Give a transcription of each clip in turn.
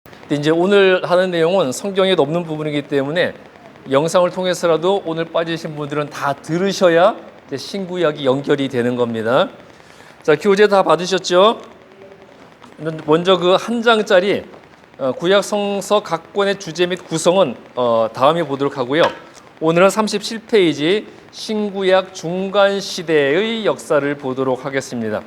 근데 이제 오늘 하는 내용은 성경에 없는 부분이기 때문에 영상을 통해서라도 오늘 빠지신 분들은 다 들으셔야 이제 신구약이 연결이 되는 겁니다. 자, 교재 다 받으셨죠? 먼저 그 한 장짜리 구약 성서 각 권의 주제 및 구성은 다음에 보도록 하고요. 오늘은 37페이지 신구약 중간 시대의 역사를 보도록 하겠습니다.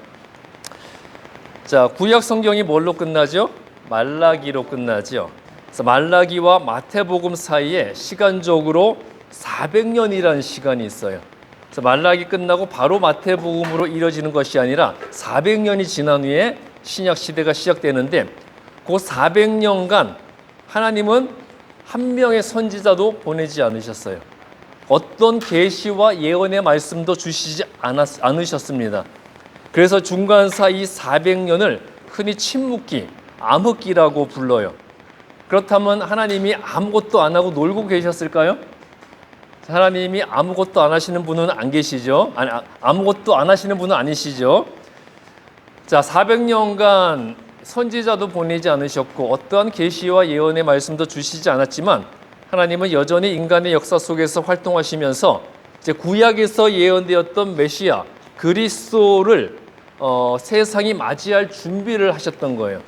자, 구약 성경이 뭘로 끝나죠? 말라기로 끝나죠. 그래서 말라기와 마태복음 사이에 시간적으로 400년이라는 시간이 있어요. 그래서 말라기 끝나고 바로 마태복음으로 이뤄지는 것이 아니라 400년이 지난 후에 신약 시대가 시작되는데 그 400년간 하나님은 한 명의 선지자도 보내지 않으셨어요. 어떤 계시와 예언의 말씀도 주시지 않으셨습니다. 그래서 중간사 이 400년을 흔히 침묵기, 암흑기라고 불러요. 그렇다면 하나님이 아무것도 안 하고 놀고 계셨을까요? 하나님이 아무것도 안 하시는 분은 안 계시죠? 아무것도 안 하시는 분은 아니시죠? 자, 400년간 선지자도 보내지 않으셨고 어떠한 계시와 예언의 말씀도 주시지 않았지만 하나님은 여전히 인간의 역사 속에서 활동하시면서 이제 구약에서 예언되었던 메시아 그리스도를 세상이 맞이할 준비를 하셨던 거예요.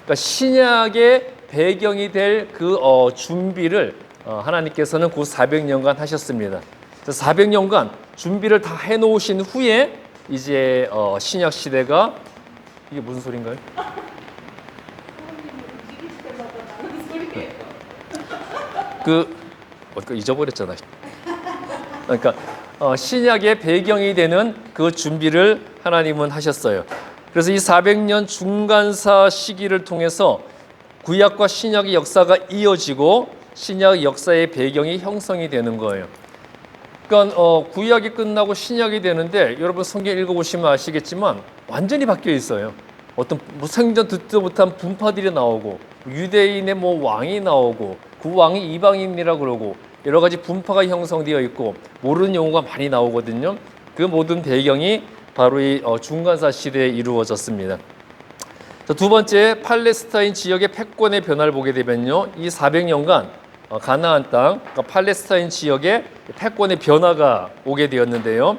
그러니까 신약의 배경이 될 그 준비를 하나님께서는 그 400년간 하셨습니다. 400년간 준비를 다 해놓으신 후에 이제 신약 시대가 이게 무슨 소린가요? 잊어버렸잖아. 그러니까 신약의 배경이 되는 그 준비를 하나님은 하셨어요. 그래서 이 400년 중간사 시기를 통해서 구약과 신약의 역사가 이어지고 신약 역사의 배경이 형성이 되는 거예요. 그러니까 구약이 끝나고 신약이 되는데 여러분 성경 읽어보시면 아시겠지만 완전히 바뀌어 있어요. 어떤 생전 듣도 못한 분파들이 나오고 유대인의 왕이 나오고 그 왕이 이방인이라 그러고 여러 가지 분파가 형성되어 있고 모르는 용어가 많이 나오거든요. 그 모든 배경이 바로 이 중간사 시대에 이루어졌습니다. 두 번째, 팔레스타인 지역의 패권의 변화를 보게 되면요, 이 400년간 가나안 땅, 그러니까 팔레스타인 지역의 패권의 변화가 오게 되었는데요.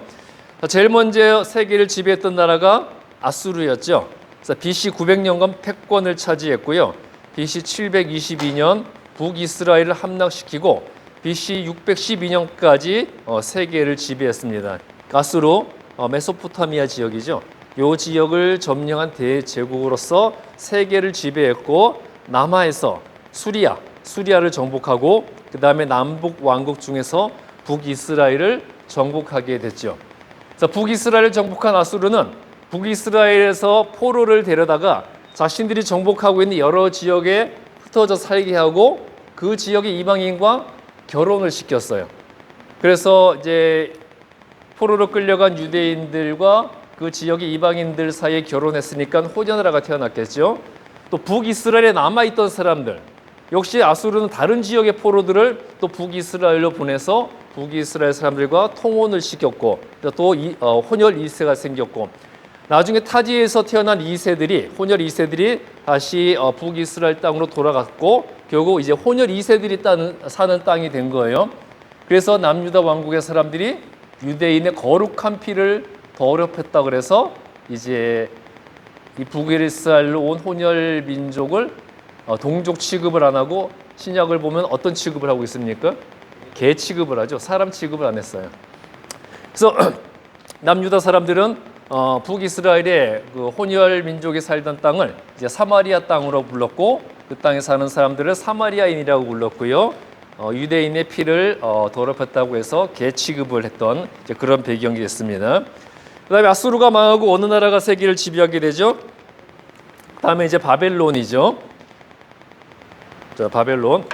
제일 먼저 세계를 지배했던 나라가 아수르였죠. 그래서 BC 900년간 패권을 차지했고요. BC 722년 북이스라엘을 함락시키고 BC 612년까지 세계를 지배했습니다. 아수르 메소포타미아 지역이죠. 이 지역을 점령한 대제국으로서 세계를 지배했고 남하에서 수리아를 정복하고 그 다음에 남북 왕국 중에서 북이스라엘을 정복하게 됐죠. 그래서 북이스라엘을 정복한 아수르는 북이스라엘에서 포로를 데려다가 자신들이 정복하고 있는 여러 지역에 흩어져 살게 하고 그 지역의 이방인과 결혼을 시켰어요. 그래서 이제 포로로 끌려간 유대인들과 그 지역의 이방인들 사이에 결혼했으니까 혼혈아가 태어났겠죠. 또 북이스라엘에 남아있던 사람들, 역시 아수르는 다른 지역의 포로들을 또 북이스라엘로 보내서 북이스라엘 사람들과 통혼을 시켰고 또 혼혈 2세가 생겼고 나중에 타지에서 태어난 혼혈 2세들이 다시 북이스라엘 땅으로 돌아갔고 결국 이제 혼혈 2세들이 사는 땅이 된 거예요. 그래서 남유다 왕국의 사람들이 유대인의 거룩한 피를 더럽혔다 그래서 이제 이 북이스라엘로 온 혼혈 민족을 동족 취급을 안 하고 신약을 보면 어떤 취급을 하고 있습니까? 개 취급을 하죠. 사람 취급을 안 했어요. 그래서 남유다 사람들은 북이스라엘의 그 혼혈 민족이 살던 땅을 이제 사마리아 땅으로 불렀고 그 땅에 사는 사람들을 사마리아인이라고 불렀고요. 유대인의 피를 더럽혔다고 해서 개 취급을 했던 이제 그런 배경이 됐습니다. 그다음에 아수르가 망하고 어느 나라가 세계를 지배하게 되죠? 그다음에 이제 바벨론이죠. 자, 바벨론.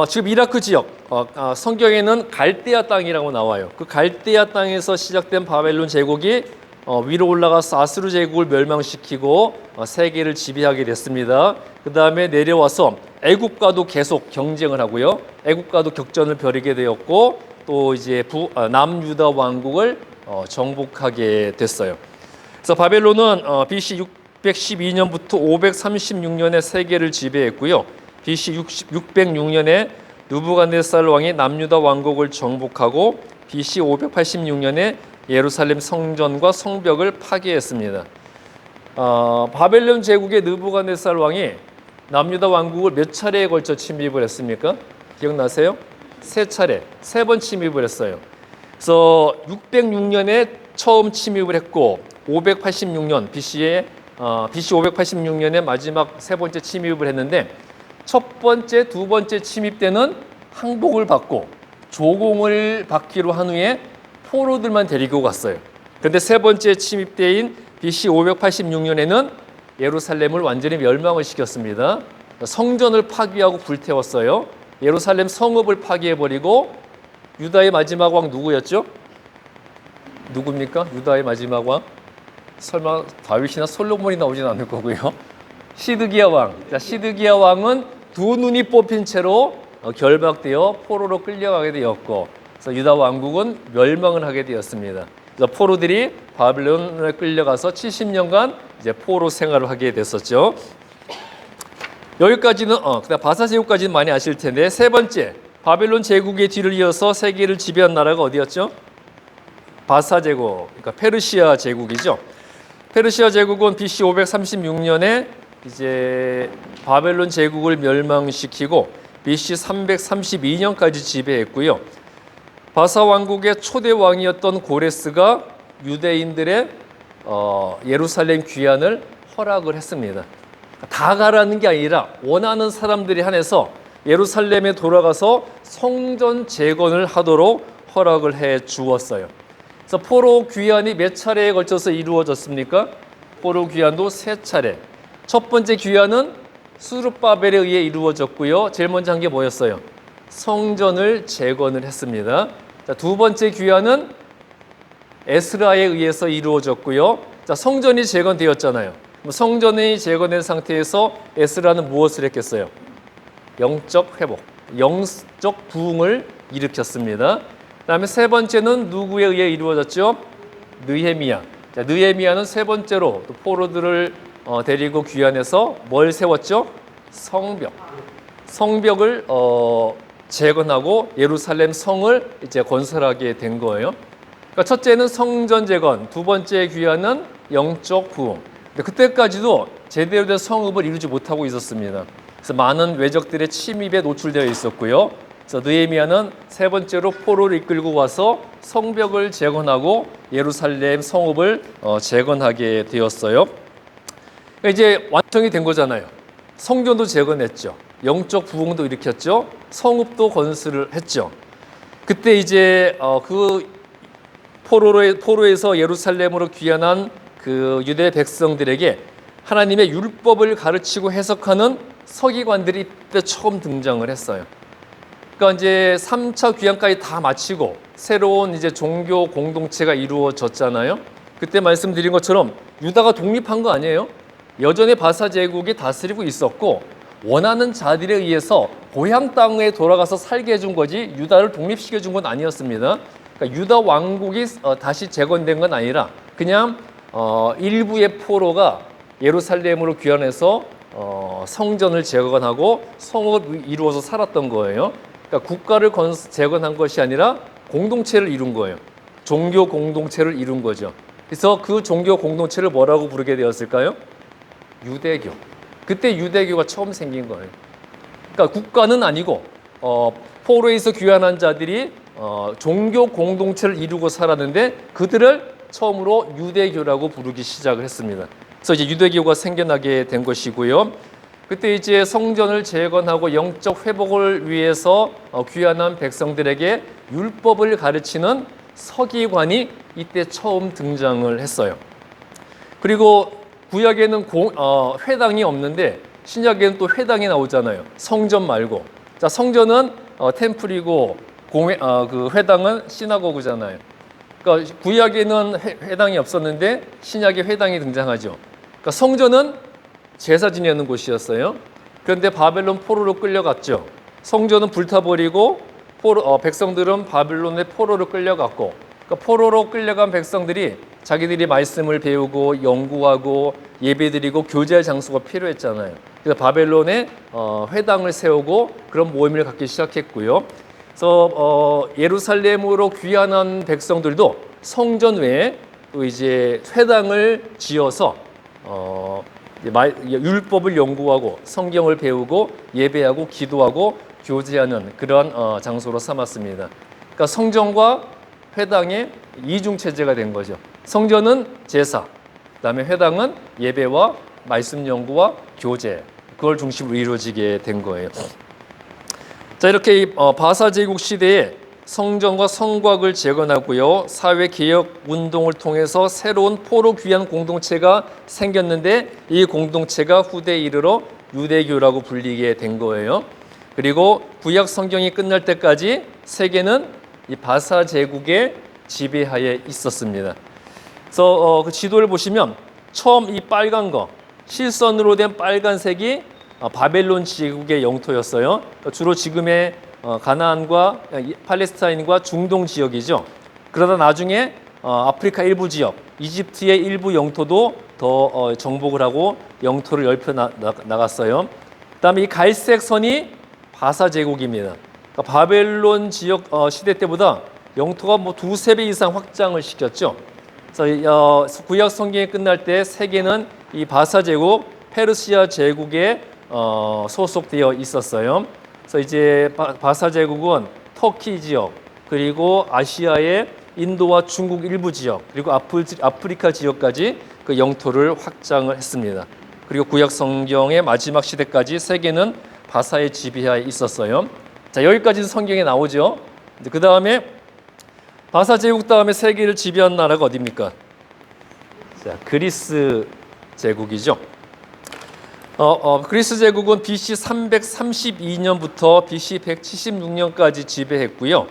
지금 이라크 지역 성경에는 갈대아 땅이라고 나와요. 그 갈대아 땅에서 시작된 바벨론 제국이 위로 올라가서 아수르 제국을 멸망시키고 세계를 지배하게 됐습니다. 그 다음에 내려와서 애국과도 계속 경쟁을 하고요. 애국과도 격전을 벌이게 되었고 또 이제 남유다 왕국을 정복하게 됐어요. 그래서 바벨론은 BC 612년부터 536년에 세계를 지배했고요. BC 606년에 느부갓네살 왕이 남유다 왕국을 정복하고 BC 586년에 예루살렘 성전과 성벽을 파괴했습니다. 바벨론 제국의 느부갓네살 왕이 남유다 왕국을 몇 차례에 걸쳐 침입을 했습니까? 기억나세요? 세 차례, 세 번 침입을 했어요. 그래서 606년에 처음 침입을 했고 586년 BC 586년에 마지막 세 번째 침입을 했는데 첫 번째, 두 번째 침입 때는 항복을 받고 조공을 받기로 한 후에 포로들만 데리고 갔어요. 그런데 세 번째 침입 때인 BC 586년에는 예루살렘을 완전히 멸망을 시켰습니다. 성전을 파괴하고 불태웠어요. 예루살렘 성읍을 파괴해버리고 유다의 마지막 왕 누구였죠? 누굽니까? 유다의 마지막 왕? 설마 다윗이나 솔로몬이 나오진 않을 거고요. 시드기야 왕. 자, 시드기야 왕은 두 눈이 뽑힌 채로 결박되어 포로로 끌려가게 되었고, 그래서 유다 왕국은 멸망을 하게 되었습니다. 그래서 포로들이 바벨론에 끌려가서 70년간 이제 포로 생활을 하게 됐었죠. 여기까지는 그다음 바사 제국까지는 많이 아실 텐데 세 번째 바벨론 제국의 뒤를 이어서 세계를 지배한 나라가 어디였죠? 바사 제국, 그러니까 페르시아 제국이죠. 페르시아 제국은 BC 536년에 이제 바벨론 제국을 멸망시키고 BC 332년까지 지배했고요. 바사 왕국의 초대 왕이었던 고레스가 유대인들의 예루살렘 귀환을 허락을 했습니다. 다 가라는 게 아니라 원하는 사람들이 한해서 예루살렘에 돌아가서 성전 재건을 하도록 허락을 해 주었어요. 그래서 포로 귀환이 몇 차례에 걸쳐서 이루어졌습니까? 포로 귀환도 세 차례. 첫 번째 귀환은 스룹바벨에 의해 이루어졌고요. 제일 먼저 한 게 뭐였어요? 성전을 재건을 했습니다. 자, 두 번째 귀환은 에스라에 의해서 이루어졌고요. 자, 성전이 재건되었잖아요. 성전이 재건된 상태에서 에스라는 무엇을 했겠어요? 영적 회복, 영적 부흥을 일으켰습니다. 그다음에 세 번째는 누구에 의해 이루어졌죠? 느헤미야. 자, 느헤미야는 세 번째로 또 포로들을 데리고 귀환해서 뭘 세웠죠? 성벽. 성벽을 재건하고 예루살렘 성을 이제 건설하게 된 거예요. 그러니까 첫째는 성전 재건, 두 번째 귀환은 영적 부흥. 근데 그때까지도 제대로 된 성읍을 이루지 못하고 있었습니다. 그래서 많은 외적들의 침입에 노출되어 있었고요. 그래서 느헤미야는 세 번째로 포로를 이끌고 와서 성벽을 재건하고 예루살렘 성읍을 재건하게 되었어요. 그러니까 이제 완성이 된 거잖아요. 성전도 재건했죠. 영적 부흥도 일으켰죠. 성읍도 건설을 했죠. 그때 이제 그 포로에서 예루살렘으로 귀환한 그 유대 백성들에게 하나님의 율법을 가르치고 해석하는 서기관들이 이때 처음 등장을 했어요. 그러니까 이제 3차 귀환까지 다 마치고 새로운 이제 종교 공동체가 이루어졌잖아요. 그때 말씀드린 것처럼 유다가 독립한 거 아니에요? 여전히 바사 제국이 다스리고 있었고 원하는 자들에 의해서 고향 땅에 돌아가서 살게 해준 거지 유다를 독립시켜 준 건 아니었습니다. 그러니까 유다 왕국이 다시 재건된 건 아니라 그냥 일부의 포로가 예루살렘으로 귀환해서 성전을 재건하고 성을 이루어서 살았던 거예요. 그러니까 국가를 재건한 것이 아니라 공동체를 이룬 거예요. 종교 공동체를 이룬 거죠. 그래서 그 종교 공동체를 뭐라고 부르게 되었을까요? 유대교. 그때 유대교가 처음 생긴 거예요. 그러니까 국가는 아니고 포로에서 귀환한 자들이 종교 공동체를 이루고 살았는데 그들을 처음으로 유대교라고 부르기 시작을 했습니다. 그래서 이제 유대교가 생겨나게 된 것이고요. 그때 이제 성전을 재건하고 영적 회복을 위해서 귀환한 백성들에게 율법을 가르치는 서기관이 이때 처음 등장을 했어요. 그리고 구약에는 회당이 없는데 신약에는 또 회당이 나오잖아요. 성전 말고. 자, 성전은 템플이고 그 회당은 시나고그잖아요. 그러니까 구약에는 회당이 없었는데 신약에 회당이 등장하죠. 그러니까 성전은 제사 지내는 곳이었어요. 그런데 바벨론 포로로 끌려갔죠. 성전은 불타버리고 백성들은 바벨론의 포로로 끌려갔고, 그러니까 포로로 끌려간 백성들이 자기들이 말씀을 배우고 연구하고 예배드리고 교제할 장소가 필요했잖아요. 그래서 바벨론에 회당을 세우고 그런 모임을 갖기 시작했고요. 그래서 예루살렘으로 귀환한 백성들도 성전 외에 또 이제 회당을 지어서 율법을 연구하고 성경을 배우고 예배하고 기도하고 교제하는 그런 장소로 삼았습니다. 그러니까 성전과 회당의 이중 체제가 된 거죠. 성전은 제사, 그다음에 회당은 예배와 말씀 연구와 교제, 그걸 중심으로 이루어지게 된 거예요. 자, 이렇게 바사 제국 시대에 성전과 성곽을 재건하고요, 사회 개혁 운동을 통해서 새로운 포로 귀환 공동체가 생겼는데 이 공동체가 후대에 이르러 유대교라고 불리게 된 거예요. 그리고 구약 성경이 끝날 때까지 세계는 이 바사 제국의 지배하에 있었습니다. 그래서 그 지도를 보시면 처음 이 빨간 거, 실선으로 된 빨간색이 바벨론 제국의 영토였어요. 주로 지금의 가나안과 팔레스타인과 중동 지역이죠. 그러다 나중에 아프리카 일부 지역, 이집트의 일부 영토도 더 정복을 하고 영토를 넓혀 나갔어요. 그다음에 이 갈색 선이 바사 제국입니다. 그러니까 바벨론 지역 시대 때보다 영토가 뭐 두세 배 이상 확장을 시켰죠. 그래서 구약 성경이 끝날 때 세계는 이 바사 제국, 페르시아 제국에 소속되어 있었어요. 그래서 이제 바사 제국은 터키 지역, 그리고 아시아의 인도와 중국 일부 지역, 그리고 아프리카 지역까지 그 영토를 확장을 했습니다. 그리고 구약 성경의 마지막 시대까지 세계는 바사의 지배하에 있었어요. 자, 여기까지는 성경에 나오죠. 그 다음에 바사 제국 다음에 세계를 지배한 나라가 어디입니까? 자, 그리스 제국이죠. 그리스 제국은 BC 332년부터 BC 176년까지 지배했고요.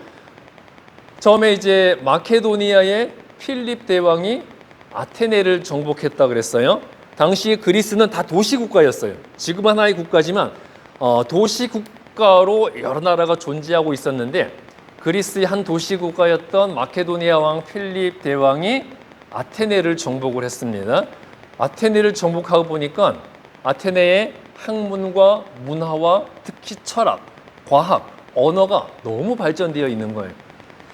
처음에 이제 마케도니아의 필립 대왕이 아테네를 정복했다 그랬어요. 당시 그리스는 다 도시 국가였어요. 지금 하나의 국가지만 도시 국가로 여러 나라가 존재하고 있었는데 그리스의 한 도시 국가였던 마케도니아 왕 필립 대왕이 아테네를 정복을 했습니다. 아테네를 정복하고 보니까 아테네의 학문과 문화와 특히 철학, 과학, 언어가 너무 발전되어 있는 거예요.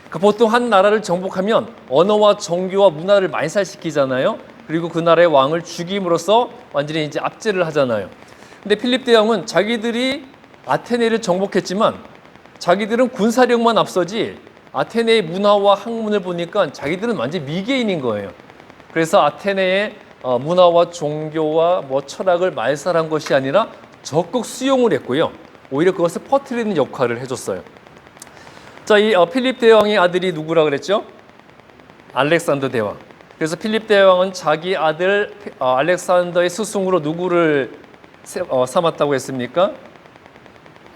그러니까 보통 한 나라를 정복하면 언어와 종교와 문화를 말살시키잖아요. 그리고 그 나라의 왕을 죽임으로써 완전히 이제 압제를 하잖아요. 근데 필립 대왕은 자기들이 아테네를 정복했지만 자기들은 군사력만 앞서지 아테네의 문화와 학문을 보니까 자기들은 완전 미개인인 거예요. 그래서 아테네의 문화와 종교와 철학을 말살한 것이 아니라 적극 수용을 했고요. 오히려 그것을 퍼뜨리는 역할을 해줬어요. 자, 이 필립 대왕의 아들이 누구라 그랬죠? 알렉산더 대왕. 그래서 필립 대왕은 자기 아들 알렉산더의 스승으로 누구를 삼았다고 했습니까?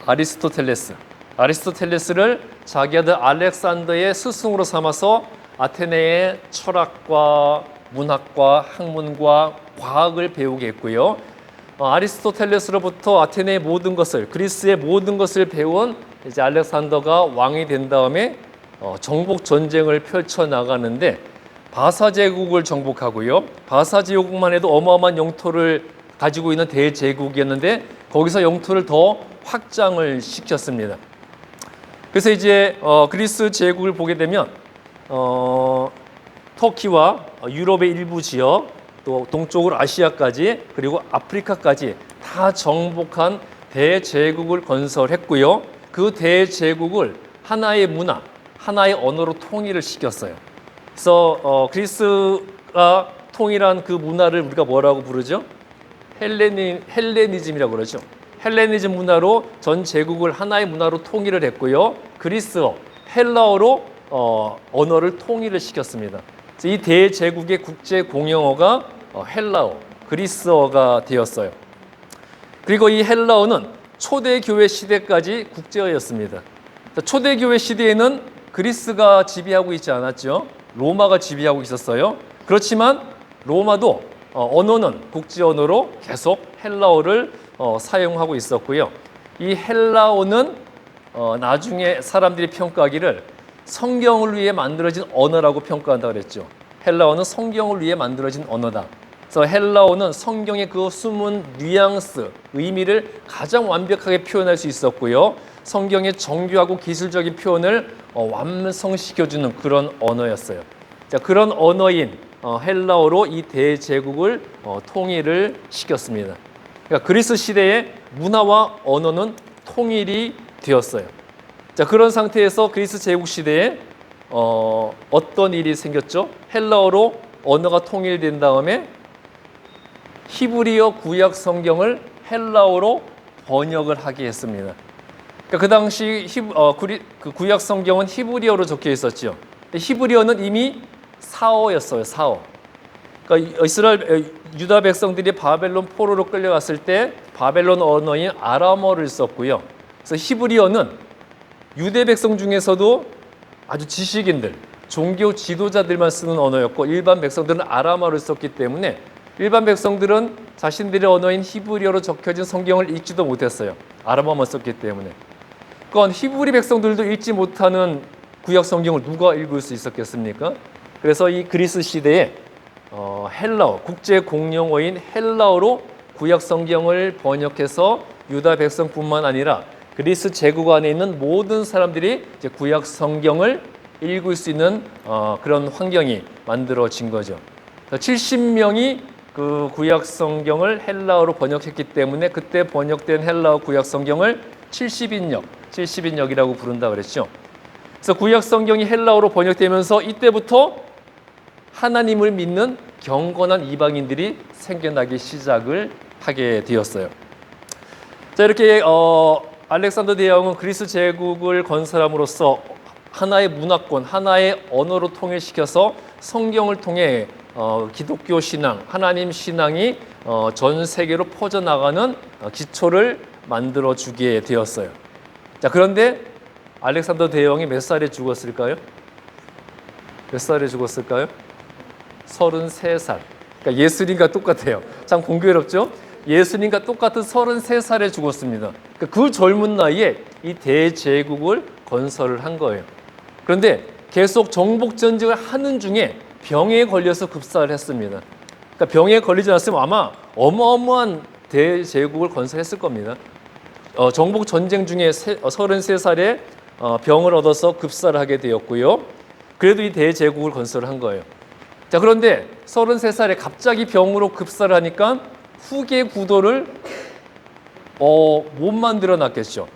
아리스토텔레스. 아리스토텔레스를 자기 아들 알렉산더의 스승으로 삼아서 아테네의 철학과 문학과 학문과 과학을 배우게 했고요. 아리스토텔레스로부터 아테네의 모든 것을, 그리스의 모든 것을 배운 이제 알렉산더가 왕이 된 다음에 정복 전쟁을 펼쳐 나가는데 바사 제국을 정복하고요. 바사 제국만 해도 어마어마한 영토를 가지고 있는 대제국이었는데 거기서 영토를 더 확장을 시켰습니다. 그래서 이제 그리스 제국을 보게 되면 터키와 유럽의 일부 지역, 또 동쪽으로 아시아까지, 그리고 아프리카까지 다 정복한 대제국을 건설했고요. 그 대제국을 하나의 문화, 하나의 언어로 통일을 시켰어요. 그래서 그리스가 통일한 그 문화를 우리가 뭐라고 부르죠? 헬레니즘이라고 그러죠. 헬레니즘 문화로 전 제국을 하나의 문화로 통일을 했고요. 그리스어, 헬라어로 언어를 통일을 시켰습니다. 이 대제국의 국제 공용어가 헬라어, 그리스어가 되었어요. 그리고 이 헬라어는 초대교회 시대까지 국제어였습니다. 초대교회 시대에는 그리스가 지배하고 있지 않았죠. 로마가 지배하고 있었어요. 그렇지만 로마도 언어는 국제 언어로 계속 헬라어를 사용하고 있었고요. 이 헬라어는 나중에 사람들이 평가하기를 성경을 위해 만들어진 언어라고 평가한다고 그랬죠. 헬라어는 성경을 위해 만들어진 언어다. 그래서 헬라어는 성경의 그 숨은 뉘앙스, 의미를 가장 완벽하게 표현할 수 있었고요. 성경의 정교하고 기술적인 표현을 완성시켜주는 그런 언어였어요. 자, 그런 언어인 헬라어로 이 대제국을 통일을 시켰습니다. 그러니까 그리스 시대의 문화와 언어는 통일이 되었어요. 자, 그런 상태에서 그리스 제국 시대에 어떤 일이 생겼죠? 헬라어로 언어가 통일된 다음에 히브리어 구약 성경을 헬라어로 번역을 하게 했습니다. 그러니까 그 당시 그 구약 성경은 히브리어로 적혀 있었죠. 히브리어는 이미 사어였어요, 사어. 그러니까 유다 백성들이 바벨론 포로로 끌려갔을 때 바벨론 언어인 아람어를 썼고요. 그래서 히브리어는 유대 백성 중에서도 아주 지식인들, 종교 지도자들만 쓰는 언어였고 일반 백성들은 아람어를 썼기 때문에 일반 백성들은 자신들의 언어인 히브리어로 적혀진 성경을 읽지도 못했어요. 아람어만 썼기 때문에. 그러니까 히브리 백성들도 읽지 못하는 구약 성경을 누가 읽을 수 있었겠습니까? 그래서 이 그리스 시대에 헬라어, 국제 공용어인 헬라어로 구약 성경을 번역해서 유다 백성뿐만 아니라 그리스 제국 안에 있는 모든 사람들이 이제 구약 성경을 읽을 수 있는 그런 환경이 만들어진 거죠. 70명이 그 구약 성경을 헬라어로 번역했기 때문에 그때 번역된 헬라어 구약 성경을 70인역이라고 부른다 그랬죠. 그래서 구약 성경이 헬라어로 번역되면서 이때부터 하나님을 믿는 경건한 이방인들이 생겨나기 시작을 하게 되었어요. 자, 이렇게 알렉산더 대왕은 그리스 제국을 건설함으로써 하나의 문화권, 하나의 언어로 통일시켜서 성경을 통해 기독교 신앙, 하나님 신앙이 전 세계로 퍼져나가는 기초를 만들어주게 되었어요. 자, 그런데 알렉산더 대왕이 몇 살에 죽었을까요? 몇 살에 죽었을까요? 33살. 그러니까 예수님과 똑같아요. 참 공교롭죠? 예수님과 똑같은 33살에 죽었습니다. 그러니까 그 젊은 나이에 이 대제국을 건설을 한 거예요. 그런데 계속 정복 전쟁을 하는 중에 병에 걸려서 급사를 했습니다. 그러니까 병에 걸리지 않았으면 아마 어마어마한 대제국을 건설했을 겁니다. 정복 전쟁 중에 33살에 병을 얻어서 급사를 하게 되었고요. 그래도 이 대제국을 건설을 한 거예요. 자, 그런데 33살에 갑자기 병으로 급사를 하니까 후계 구도를 못 만들어 놨겠죠.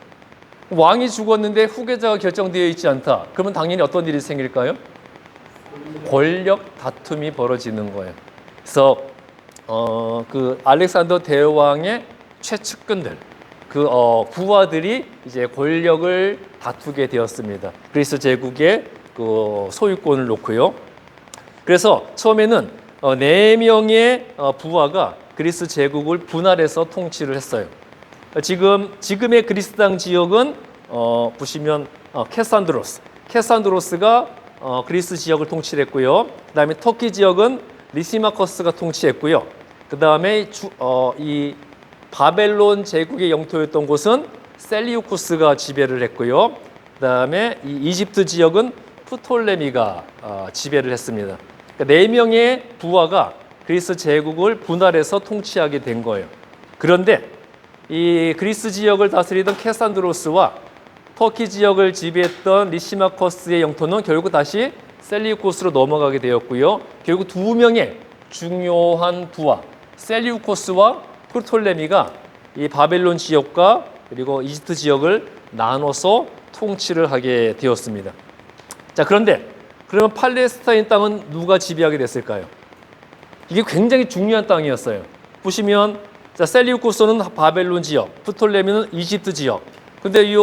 왕이 죽었는데 후계자가 결정되어 있지 않다. 그러면 당연히 어떤 일이 생길까요? 권력 다툼이 벌어지는 거예요. 그래서 그 알렉산더 대왕의 최측근들, 그 부하들이 이제 권력을 다투게 되었습니다. 그리스 제국의 그 소유권을 놓고요. 그래서 처음에는 4명의 부하가 그리스 제국을 분할해서 통치를 했어요. 지금의 그리스 땅 지역은 보시면 캐산드로스가 그리스 지역을 통치했고요. 그다음에 터키 지역은 리시마커스가 통치했고요. 그다음에 이 바벨론 제국의 영토였던 곳은 셀리우쿠스가 지배를 했고요. 그다음에 이 이집트 지역은 프톨레미가 지배를 했습니다. 그러니까 4명의 부하가 그리스 제국을 분할해서 통치하게 된 거예요. 그런데 이 그리스 지역을 다스리던 캐산드로스와 터키 지역을 지배했던 리시마커스의 영토는 결국 다시 셀리우코스로 넘어가게 되었고요. 결국 2명의 중요한 부하 셀리우코스와 프톨레미가 이 바벨론 지역과 그리고 이집트 지역을 나눠서 통치를 하게 되었습니다. 자, 그런데 그러면 팔레스타인 땅은 누가 지배하게 됐을까요? 이게 굉장히 중요한 땅이었어요. 보시면 자, 셀리우코스는 바벨론 지역, 프톨레미는 이집트 지역. 근데 이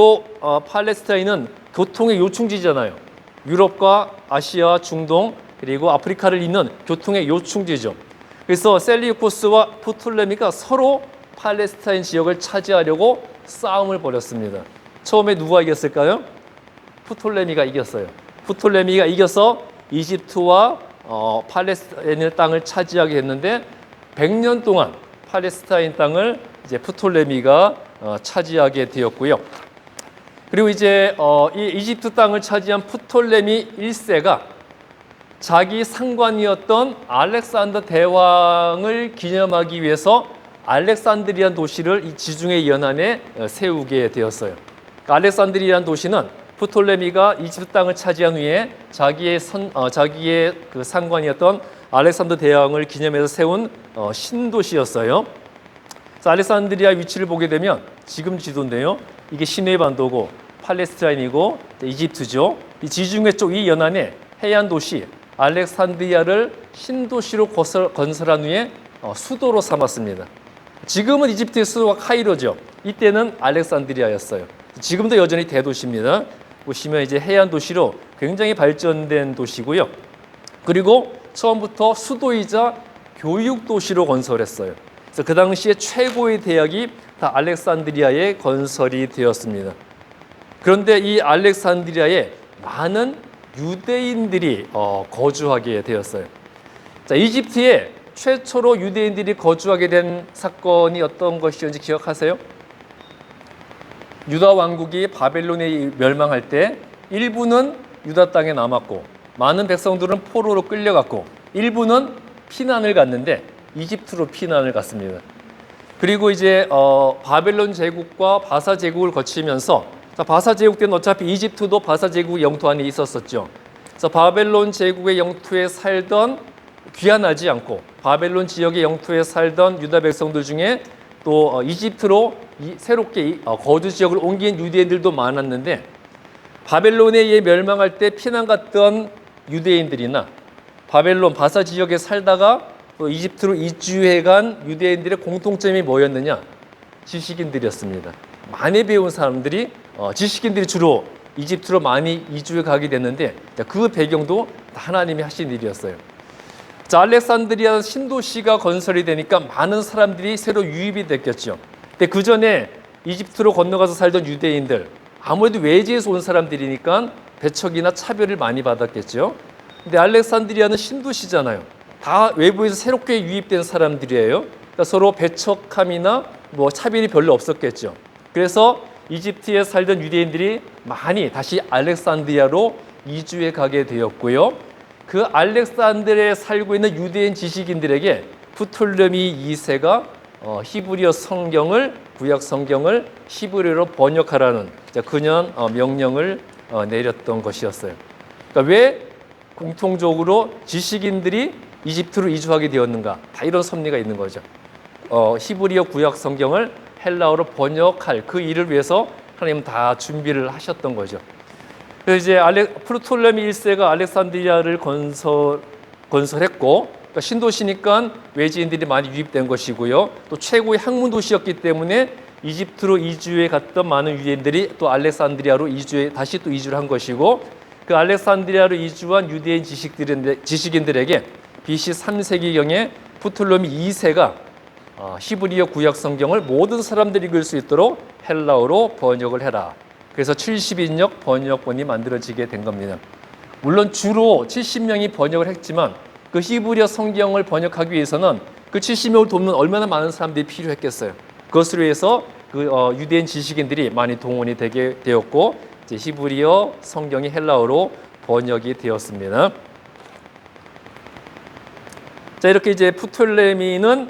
팔레스타인은 교통의 요충지잖아요. 유럽과 아시아, 중동 그리고 아프리카를 잇는 교통의 요충지죠. 그래서 셀리우코스와 프톨레미가 서로 팔레스타인 지역을 차지하려고 싸움을 벌였습니다. 처음에 누가 이겼을까요? 프톨레미가 이겼어요. 프톨레미가 이겨서 이집트와 팔레스타인 땅을 차지하게 했는데 100년 동안 팔레스타인 땅을 이제 프톨레미가 차지하게 되었고요. 그리고 이제 이 이집트 땅을 차지한 프톨레미 1세가 자기 상관이었던 알렉산더 대왕을 기념하기 위해서 알렉산드리아 도시를 이 지중해 연안에 세우게 되었어요. 그러니까 알렉산드리아 도시는 프톨레미가 이집트 땅을 차지한 후에 자기의 그 상관이었던 알렉산더 대왕을 기념해서 세운 신도시였어요. 그래서 알렉산드리아 위치를 보게 되면 지금 지도인데요. 이게 시내 반도고 팔레스타인이고 이집트죠. 이 지중해 쪽 이 연안에 해안 도시 알렉산드리아를 신도시로 건설한 후에 수도로 삼았습니다. 지금은 이집트의 수도가 카이로죠. 이때는 알렉산드리아였어요. 지금도 여전히 대도시입니다. 보시면 이제 해안 도시로 굉장히 발전된 도시고요. 그리고 처음부터 수도이자 교육 도시로 건설했어요. 그래서 그 당시에 최고의 대학이 다 알렉산드리아에 건설이 되었습니다. 그런데 이 알렉산드리아에 많은 유대인들이 거주하게 되었어요. 자, 이집트에 최초로 유대인들이 거주하게 된 사건이 어떤 것이었는지 기억하세요? 유다 왕국이 바벨론에 멸망할 때 일부는 유다 땅에 남았고 많은 백성들은 포로로 끌려갔고 일부는 피난을 갔는데 이집트로 피난을 갔습니다. 그리고 이제 바벨론 제국과 바사 제국을 거치면서 바사 제국 때는 어차피 이집트도 바사 제국 영토 안에 있었었죠. 그래서 바벨론 제국의 영토에 살던 귀환하지 않고 바벨론 지역의 영토에 살던 유다 백성들 중에 또 이집트로 새롭게 거주 지역을 옮긴 유대인들도 많았는데 바벨론에 의해 멸망할 때 피난 갔던 유대인들이나 바벨론 바사 지역에 살다가 또 이집트로 이주해 간 유대인들의 공통점이 뭐였느냐? 지식인들이었습니다. 많이 배운 사람들이 지식인들이 주로 이집트로 많이 이주해 가게 됐는데 그 배경도 하나님이 하신 일이었어요. 자, 알렉산드리아 신도시가 건설이 되니까 많은 사람들이 새로 유입이 됐겠죠. 근데 그 전에 이집트로 건너가서 살던 유대인들 아무래도 외지에서 온 사람들이니까 배척이나 차별을 많이 받았겠죠. 근데 알렉산드리아는 신도시잖아요. 다 외부에서 새롭게 유입된 사람들이에요. 그러니까 서로 배척함이나 차별이 별로 없었겠죠. 그래서 이집트에 살던 유대인들이 많이 다시 알렉산드리아로 이주해 가게 되었고요. 그 알렉산드리아에 살고 있는 유대인 지식인들에게 프톨레미 2세가 히브리어 성경을 구약 성경을 히브리어로 번역하라는 그년 명령을 내렸던 것이었어요. 그러니까 왜 공통적으로 지식인들이 이집트로 이주하게 되었는가? 다 이런 섭리가 있는 거죠. 히브리어 구약 성경을 헬라어로 번역할 그 일을 위해서 하나님은 다 준비를 하셨던 거죠. 그래서 이제 프톨레미 1세가 알렉산드리아를 건설했고 그러니까 신도시니까 외지인들이 많이 유입된 것이고요. 또 최고의 학문 도시였기 때문에 이집트로 이주해 갔던 많은 유대인들이 또 알렉산드리아로 다시 또 이주를 한 것이고 그 알렉산드리아로 이주한 유대인 지식인들에게 BC 3세기경에 프톨레미 2세가 히브리어 구약 성경을 모든 사람들이 읽을 수 있도록 헬라어로 번역을 해라. 그래서 70인역 번역본이 만들어지게 된 겁니다. 물론 주로 70명이 번역을 했지만 그 히브리어 성경을 번역하기 위해서는 그 70명을 돕는 얼마나 많은 사람들이 필요했겠어요. 그것을 위해서 그 유대인 지식인들이 많이 동원이 되게 되었고 이제 히브리어 성경이 헬라어로 번역이 되었습니다. 자, 이렇게 이제 프톨레미는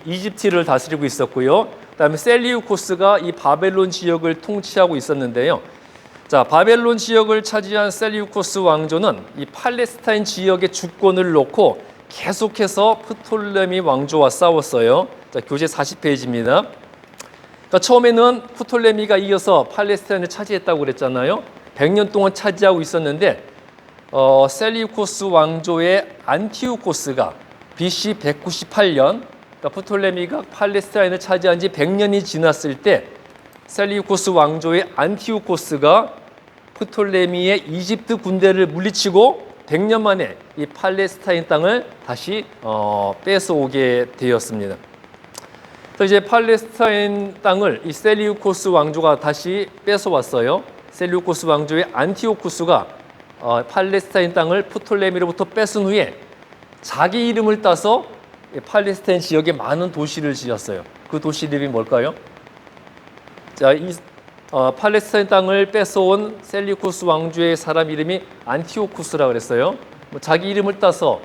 이집트를 다스리고 있었고요. 그다음에 셀리우코스가 이 바벨론 지역을 통치하고 있었는데요. 자, 바벨론 지역을 차지한 셀리우코스 왕조는 이 팔레스타인 지역의 주권을 놓고 계속해서 프톨레미 왕조와 싸웠어요. 자, 교재 40페이지입니다. 그러니까 처음에는 프톨레미가 이어서 팔레스타인을 차지했다고 그랬잖아요. 100년 동안 차지하고 있었는데 셀리우코스 왕조의 안티오코스가 BC 198년 그러니까 프톨레미가 팔레스타인을 차지한 지 100년이 지났을 때 셀리우코스 왕조의 안티오코스가 프톨레미의 이집트 군대를 물리치고 100년 만에 이 팔레스타인 땅을 다시 뺏어오게 되었습니다. 그래서 이제 팔레스타인 땅을 이 셀리우코스 왕조가 다시 뺏어왔어요. 셀리우코스 왕조의 안티오코스가 팔레스타인 땅을 프톨레미로부터 뺏은 후에 자기 이름을 따서 팔레스타인 지역에 많은 도시를 지었어요. 그 도시 이름이 뭘까요? 자, 이 팔레스타인 땅을 뺏어온 셀리우코스 왕조의 사람 이름이 안티오쿠스라고 그랬어요. 뭐 자기 이름을 따서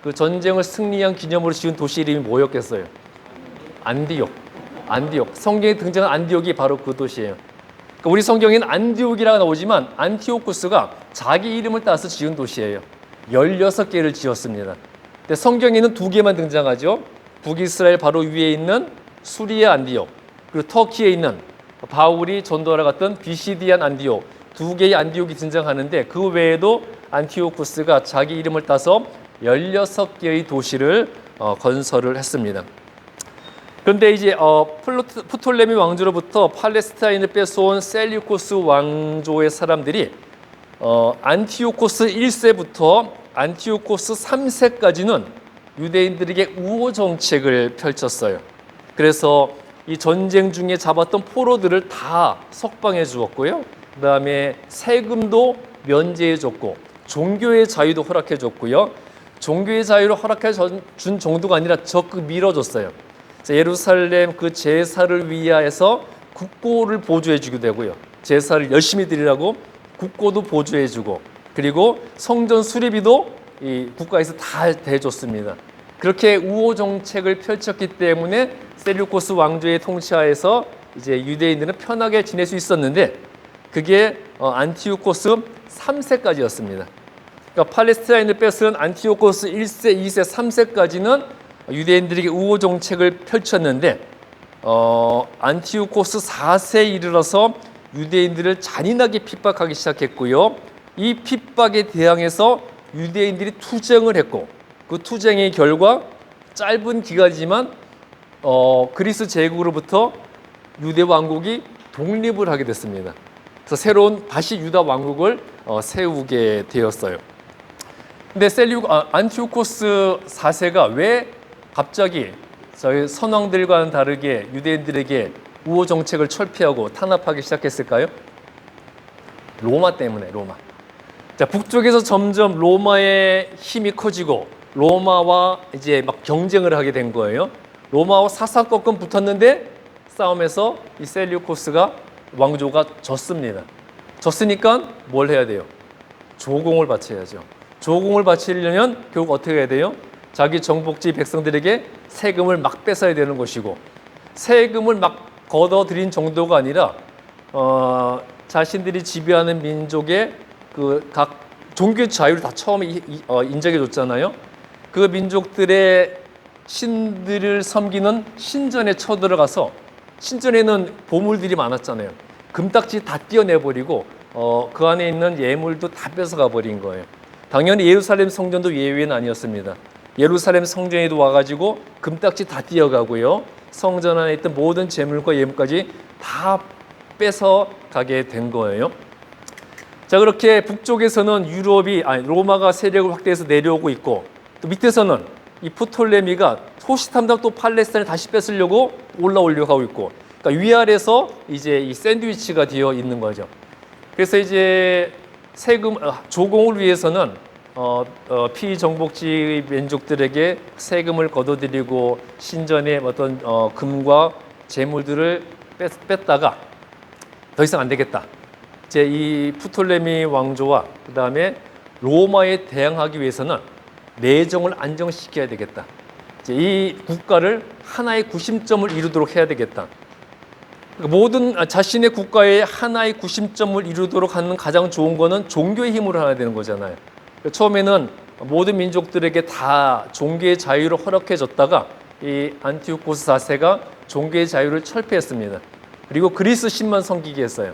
그 전쟁을 승리한 기념으로 지은 도시 이름이 뭐였겠어요? 안디옥. 안디옥. 성경에 등장한 안디옥이 바로 그 도시예요. 그러니까 우리 성경에는 안디옥이라고 나오지만 안티오쿠스가 자기 이름을 따서 지은 도시예요. 16개를 지었습니다. 근데 성경에는 2개만 등장하죠. 북이스라엘 바로 위에 있는 수리아 안디옥, 그리고 터키에 있는 바울이 전도하러 갔던 비시디안 안디옥, 2개의 안디옥이 등장하는데 그 외에도 안티오쿠스가 자기 이름을 따서 16개의 도시를 건설을 했습니다. 그런데 이제 프톨레미 왕조로부터 팔레스타인을 뺏어온 셀류코스 왕조의 사람들이 안티오코스 1세부터 안티오코스 3세까지는 유대인들에게 우호 정책을 펼쳤어요. 그래서 이 전쟁 중에 잡았던 포로들을 다 석방해 주었고요. 그다음에 세금도 면제해 줬고 종교의 자유도 허락해 줬고요. 종교의 자유를 허락해 준 정도가 아니라 적극 밀어줬어요. 예루살렘 그 제사를 위하여서 국고를 보조해 주기도 되고요. 제사를 열심히 드리라고 국고도 보조해 주고, 그리고 성전 수리비도 이 국가에서 다 대줬습니다. 그렇게 우호 정책을 펼쳤기 때문에 셀류코스 왕조의 통치하에서 이제 유대인들은 편하게 지낼 수 있었는데 그게 안티오코스 3세까지였습니다. 그러니까 팔레스타인을 뺏은 안티오코스 1세, 2세, 3세까지는 유대인들에게 우호 정책을 펼쳤는데 안티오코스 4세에 이르러서 유대인들을 잔인하게 핍박하기 시작했고요. 이 핍박에 대항해서 유대인들이 투쟁을 했고 그 투쟁의 결과 짧은 기간이지만 그리스 제국으로부터 유대 왕국이 독립을 하게 됐습니다. 그래서 새로운 다시 유다 왕국을 세우게 되었어요. 근데 안티오코스 4세가 왜 갑자기 저희 선왕들과는 다르게 유대인들에게 우호 정책을 철폐하고 탄압하기 시작했을까요? 로마 때문에, 로마. 자, 북쪽에서 점점 로마의 힘이 커지고 로마와 이제 막 경쟁을 하게 된 거예요. 로마와 사사건건 붙었는데 싸움에서 이 셀류코스가 왕조가 졌습니다. 졌으니까 뭘 해야 돼요? 조공을 바쳐야죠. 조공을 바치려면 결국 어떻게 해야 돼요? 자기 정복지 백성들에게 세금을 막 뺏어야 되는 것이고, 세금을 막 걷어들인 정도가 아니라 자신들이 지배하는 민족의 그 각 종교 자유를 다 처음에 인정해 줬잖아요. 그 민족들의 신들을 섬기는 신전에 쳐들어가서, 신전에는 보물들이 많았잖아요. 금딱지 다 떼어내버리고 그 안에 있는 예물도 다 뺏어가 버린 거예요. 당연히 예루살렘 성전도 예외는 아니었습니다. 예루살렘 성전에도 와가지고 금딱지 다 떼어가고요. 성전 안에 있던 모든 재물과 예물까지 다 뺏어 가게 된 거예요. 자, 그렇게 북쪽에서는 로마가 세력을 확대해서 내려오고 있고, 또 밑에서는 이 프톨레미가 호시탐탐 또 팔레스타인을 다시 뺏으려고 올라오려고 하고 있고, 그러니까 위아래서 이제 이 샌드위치가 되어 있는 거죠. 그래서 이제 조공을 위해서는 피정복지 민족들에게 세금을 걷어들이고 신전의 어떤 금과 재물들을 뺐다가 더 이상 안 되겠다. 이제 이 프톨레미 왕조와 그 다음에 로마에 대항하기 위해서는 내정을 안정시켜야 되겠다. 이제 이 국가를 하나의 구심점을 이루도록 해야 되겠다. 그러니까 모든 자신의 국가의 하나의 구심점을 이루도록 하는 가장 좋은 거는 종교의 힘으로 하야 되는 거잖아요. 그러니까 처음에는 모든 민족들에게 다 종교의 자유를 허락해 줬다가 이 안티오코스 4세가 종교의 자유를 철폐했습니다. 그리고 그리스 신만 섬기게 했어요.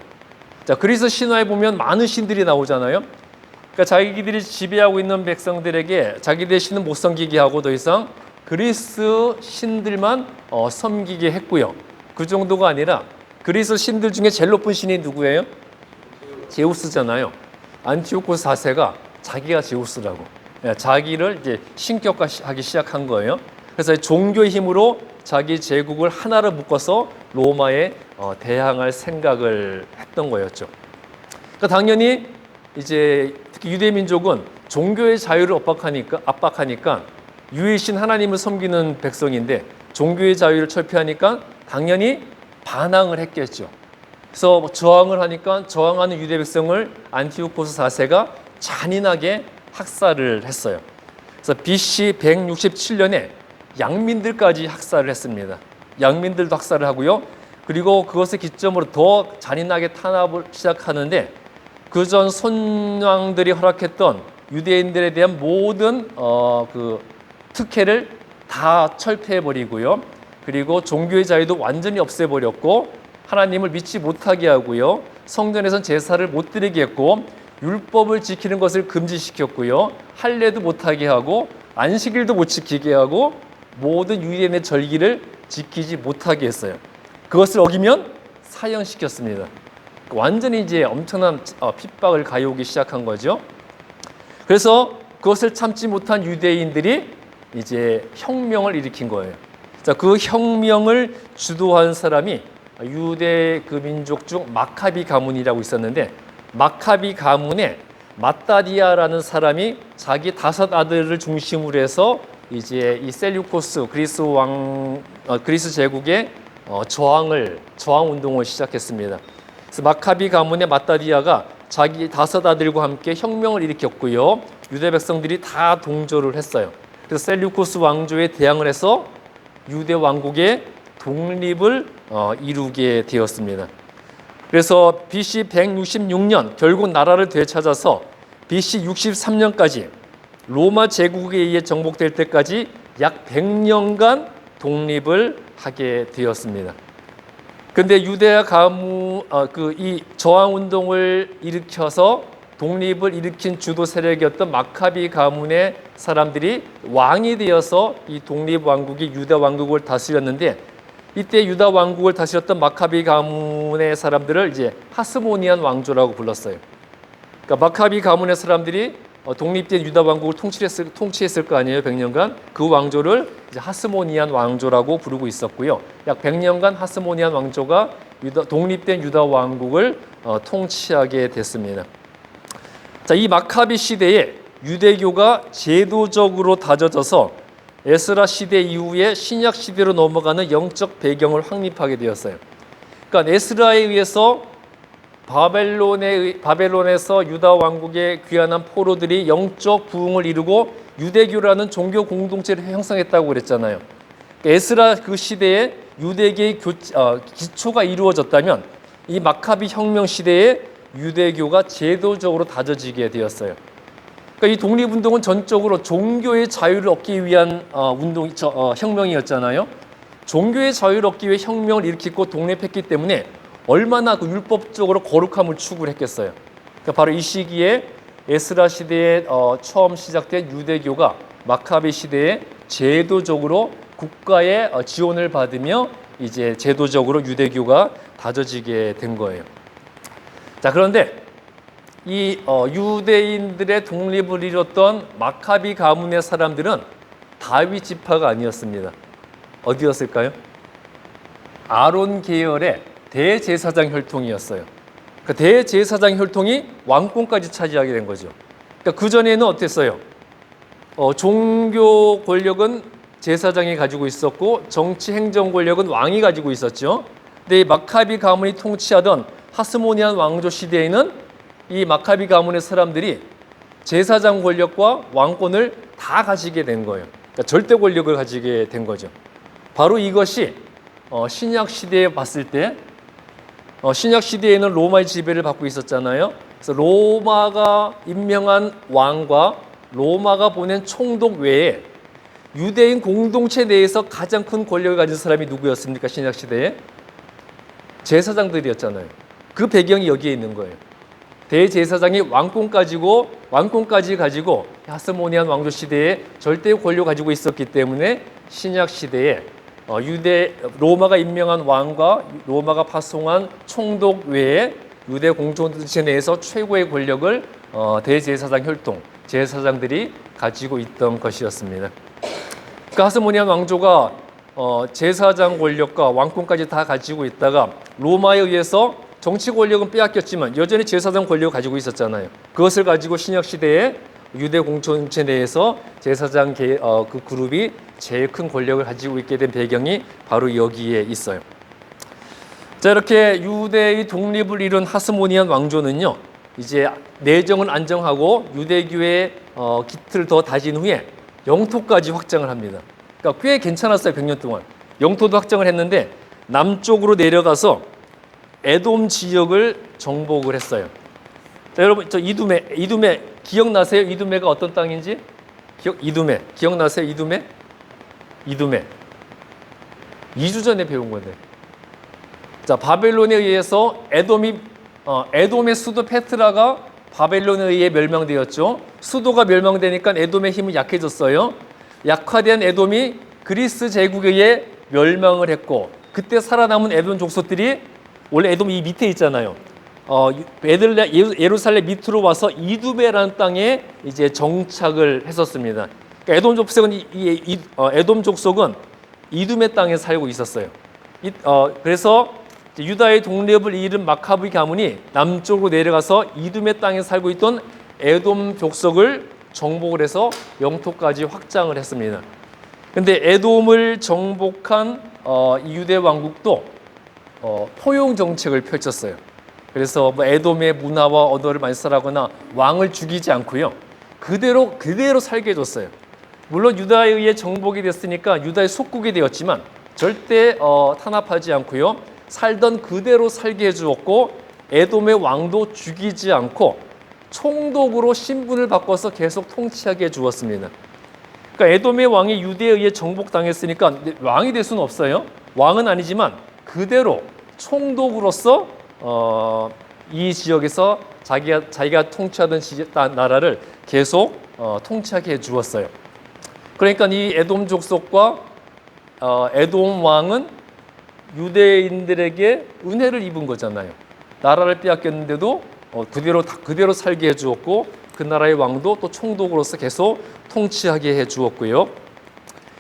자, 그리스 신화에 보면 많은 신들이 나오잖아요. 그러니까 자기들이 지배하고 있는 백성들에게 자기들의 신은 못 섬기게 하고 더 이상 그리스 신들만 섬기게 했고요. 그 정도가 아니라 그리스 신들 중에 제일 높은 신이 누구예요? 제우스잖아요. 안티오코스 4세가 자기가 제우스라고, 자기를 이제 신격화하기 시작한 거예요. 그래서 종교의 힘으로 자기 제국을 하나로 묶어서 로마에 대항할 생각을 했던 거였죠. 그러니까 당연히 이제 특히 유대 민족은 종교의 자유를 압박하니까 유일신 하나님을 섬기는 백성인데 종교의 자유를 철폐하니까 당연히 반항을 했겠죠. 그래서 저항을 하니까 저항하는 유대 백성을 안티오코스 4세가 잔인하게 학살을 했어요. 그래서 BC 167년에 양민들까지 학살을 했습니다. 양민들도 학살을 하고요. 그리고 그것을 기점으로 더 잔인하게 탄압을 시작하는데 그 전 선왕들이 허락했던 유대인들에 대한 모든 그 특혜를 다 철폐해버리고요. 그리고 종교의 자유도 완전히 없애버렸고 하나님을 믿지 못하게 하고요. 성전에선 제사를 못 드리게 했고 율법을 지키는 것을 금지시켰고요. 할례도 못하게 하고 안식일도 못 지키게 하고 모든 유대인의 절기를 지키지 못하게 했어요. 그것을 어기면 사형시켰습니다. 완전히 이제 엄청난 핍박을 가해오기 시작한 거죠. 그래서 그것을 참지 못한 유대인들이 이제 혁명을 일으킨 거예요. 자, 그 혁명을 주도한 사람이 유대 그 민족 중 마카비 가문이라고 있었는데 마카비 가문에 마따디아라는 사람이 자기 5 아들을 중심으로 해서 이제 이 셀류코스 그리스 제국의 저항 운동을 시작했습니다. 그래서 마카비 가문의 마따디아가 자기 5 아들과 함께 혁명을 일으켰고요. 유대 백성들이 다 동조를 했어요. 그래서 셀류코스 왕조에 대항을 해서 유대 왕국의 독립을 이루게 되었습니다. 그래서 BC 166년 결국 나라를 되찾아서 BC 63년까지 로마 제국에 의해 정복될 때까지 약 100년간 독립을 하게 되었습니다. 근데 유대야 가문 이 저항 운동을 일으켜서 독립을 일으킨 주도 세력이었던 마카비 가문의 사람들이 왕이 되어서 이 독립 왕국이 유다 왕국을 다스렸는데 이때 유다 왕국을 다스렸던 마카비 가문의 사람들을 이제 하스모니안 왕조라고 불렀어요. 그러니까 마카비 가문의 사람들이 독립된 유다 왕국을 통치했을 거 아니에요. 100년간. 그 왕조를 이제 하스모니안 왕조라고 부르고 있었고요. 약 100년간 하스모니안 왕조가 독립된 유다 왕국을 통치하게 됐습니다. 자, 이 마카비 시대에 유대교가 제도적으로 다져져서 에스라 시대 이후에 신약 시대로 넘어가는 영적 배경을 확립하게 되었어요. 그러니까 에스라에 의해서 바벨론에서 유다 왕국에 귀환한 포로들이 영적 부흥을 이루고 유대교라는 종교 공동체를 형성했다고 그랬잖아요. 에스라 그 시대에 유대교의 기초가 이루어졌다면 이 마카비 혁명 시대에 유대교가 제도적으로 다져지게 되었어요. 그러니까 이 독립운동은 전적으로 종교의 자유를 얻기 위한 혁명이었잖아요. 종교의 자유를 얻기 위해 혁명을 일으키고 독립했기 때문에 얼마나 그 율법적으로 거룩함을 추구를 했겠어요. 그러니까 바로 이 시기에 에스라 시대에 처음 시작된 유대교가 마카비 시대에 제도적으로 국가의 지원을 받으며 이제 제도적으로 유대교가 다져지게 된 거예요. 자, 그런데 이 유대인들의 독립을 이뤘던 마카비 가문의 사람들은 다윗 지파가 아니었습니다. 어디였을까요? 아론 계열의 대제사장 혈통이었어요. 그 대제사장 혈통이 왕권까지 차지하게 된 거죠. 그러니까 그 전에는 어땠어요? 종교 권력은 제사장이 가지고 있었고 정치 행정 권력은 왕이 가지고 있었죠. 근데 이 마카비 가문이 통치하던 하스모니안 왕조 시대에는 이 마카비 가문의 사람들이 제사장 권력과 왕권을 다 가지게 된 거예요. 그러니까 절대 권력을 가지게 된 거죠. 바로 이것이 신약 시대에 봤을 때 신약 시대에는 로마의 지배를 받고 있었잖아요. 그래서 로마가 임명한 왕과 로마가 보낸 총독 외에 유대인 공동체 내에서 가장 큰 권력을 가진 사람이 누구였습니까? 신약 시대에 제사장들이었잖아요. 그 배경이 여기에 있는 거예요. 대제사장이 왕권까지 가지고 하스모니안 왕조 시대에 절대 권력을 가지고 있었기 때문에 신약 시대에 로마가 임명한 왕과 로마가 파송한 총독 외에 유대 공동체 내에서 최고의 권력을 대제사장 혈통, 제사장들이 가지고 있던 것이었습니다. 그러니까 하스모니안 왕조가 제사장 권력과 왕권까지 다 가지고 있다가 로마에 의해서 정치 권력은 빼앗겼지만 여전히 제사장 권력을 가지고 있었잖아요. 그것을 가지고 신약 시대에 유대 공동체 내에서 제사장 그 그룹이 제일 큰 권력을 가지고 있게 된 배경이 바로 여기에 있어요. 자, 이렇게 유대의 독립을 이룬 하스모니안 왕조는요, 이제 내정을 안정하고 유대교의 기틀을 더 다진 후에 영토까지 확장을 합니다. 그러니까 꽤 괜찮았어요. 100년 동안. 영토도 확장을 했는데 남쪽으로 내려가서 에돔 지역을 정복을 했어요. 자, 여러분 저 이두메 기억나세요? 이두메가 어떤 땅인지? 이두메 기억나세요? 이두메 2주 전에 배운 건데. 자, 바벨론에 의해서 에돔의 수도 페트라가 바벨론에 의해 멸망되었죠. 수도가 멸망되니까 에돔의 힘은 약해졌어요. 약화된 에돔이 그리스 제국에 의해 멸망을 했고, 그때 살아남은 에돔 족속들이 원래 에돔 이 밑에 있잖아요. 예루살렘 밑으로 와서 이두메라는 땅에 이제 정착을 했었습니다. 그러니까 에돔 족속은 이두메 땅에 살고 있었어요. 그래서 유다의 독립을 이룬 마카비 가문이 남쪽으로 내려가서 이두메 땅에 살고 있던 에돔 족속을 정복을 해서 영토까지 확장을 했습니다. 근데 에돔을 정복한 이 유대 왕국도 포용 정책을 펼쳤어요. 그래서 뭐 에돔의 문화와 언어를 말살하거나 왕을 죽이지 않고요. 그대로 살게 해줬어요. 물론 유다에 의해 정복이 됐으니까 유다의 속국이 되었지만 절대 탄압하지 않고요. 살던 그대로 살게 해주었고, 에돔의 왕도 죽이지 않고 총독으로 신분을 바꿔서 계속 통치하게 해주었습니다. 그러니까 에돔의 왕이 유대에 의해 정복당했으니까 왕이 될 수는 없어요. 왕은 아니지만 그대로 총독으로서 이 지역에서 자기가 통치하던 나라를 계속 통치하게 해주었어요. 그러니까 이 에돔 족속과 에돔 왕은 유대인들에게 은혜를 입은 거잖아요. 나라를 빼앗겼는데도 그대로 살게 해주었고, 그 나라의 왕도 또 총독으로서 계속 통치하게 해주었고요.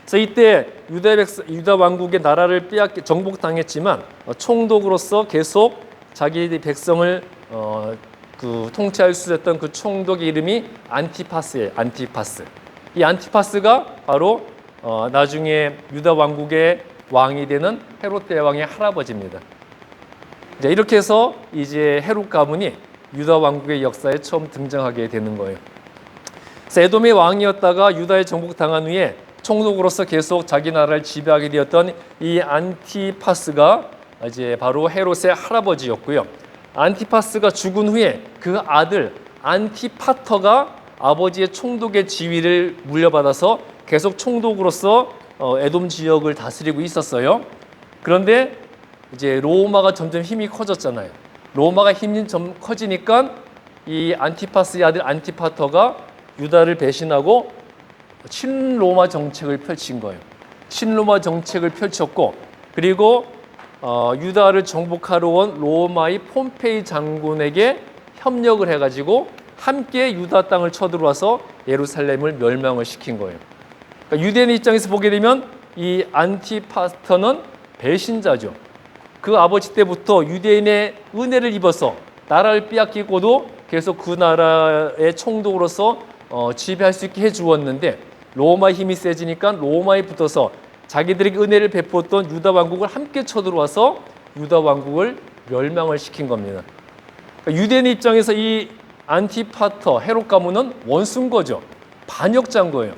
그래서 이때 유다 왕국의 나라를 정복당했지만 총독으로서 계속 자기 백성을 통치할 수 있었던 그 총독의 이름이 안티파스예요. 안티파스. 이 안티파스가 바로 나중에 유다 왕국의 왕이 되는 헤롯 대왕의 할아버지입니다. 이제 이렇게 해서 이제 헤롯 가문이 유다 왕국의 역사에 처음 등장하게 되는 거예요. 그래서 에돔의 왕이었다가 유다에 정복당한 후에 총독으로서 계속 자기 나라를 지배하게 되었던 이 안티파스가 이제 바로 헤롯의 할아버지였고요. 안티파스가 죽은 후에 그 아들 안티파터가 아버지의 총독의 지위를 물려받아서 계속 총독으로서 에돔 지역을 다스리고 있었어요. 그런데 이제 로마가 점점 힘이 커졌잖아요. 로마가 힘이 좀 커지니까 이 안티파스의 아들 안티파터가 유다를 배신하고 친로마 정책을 펼친 거예요. 친로마 정책을 펼쳤고, 그리고 유다를 정복하러 온 로마의 폼페이 장군에게 협력을 해가지고 함께 유다 땅을 쳐들어와서 예루살렘을 멸망을 시킨 거예요. 그러니까 유대인 입장에서 보게 되면 이 안티파터는 배신자죠. 그 아버지 때부터 유대인의 은혜를 입어서 나라를 빼앗기고도 계속 그 나라의 총독으로서 지배할 수 있게 해주었는데, 로마의 힘이 세지니까 로마에 붙어서 자기들에게 은혜를 베푸었던 유다 왕국을 함께 쳐들어와서 유다 왕국을 멸망을 시킨 겁니다. 그러니까 유대인 입장에서 이 안티파터 헤롯 가문은 원수인 거죠. 반역자인 거예요.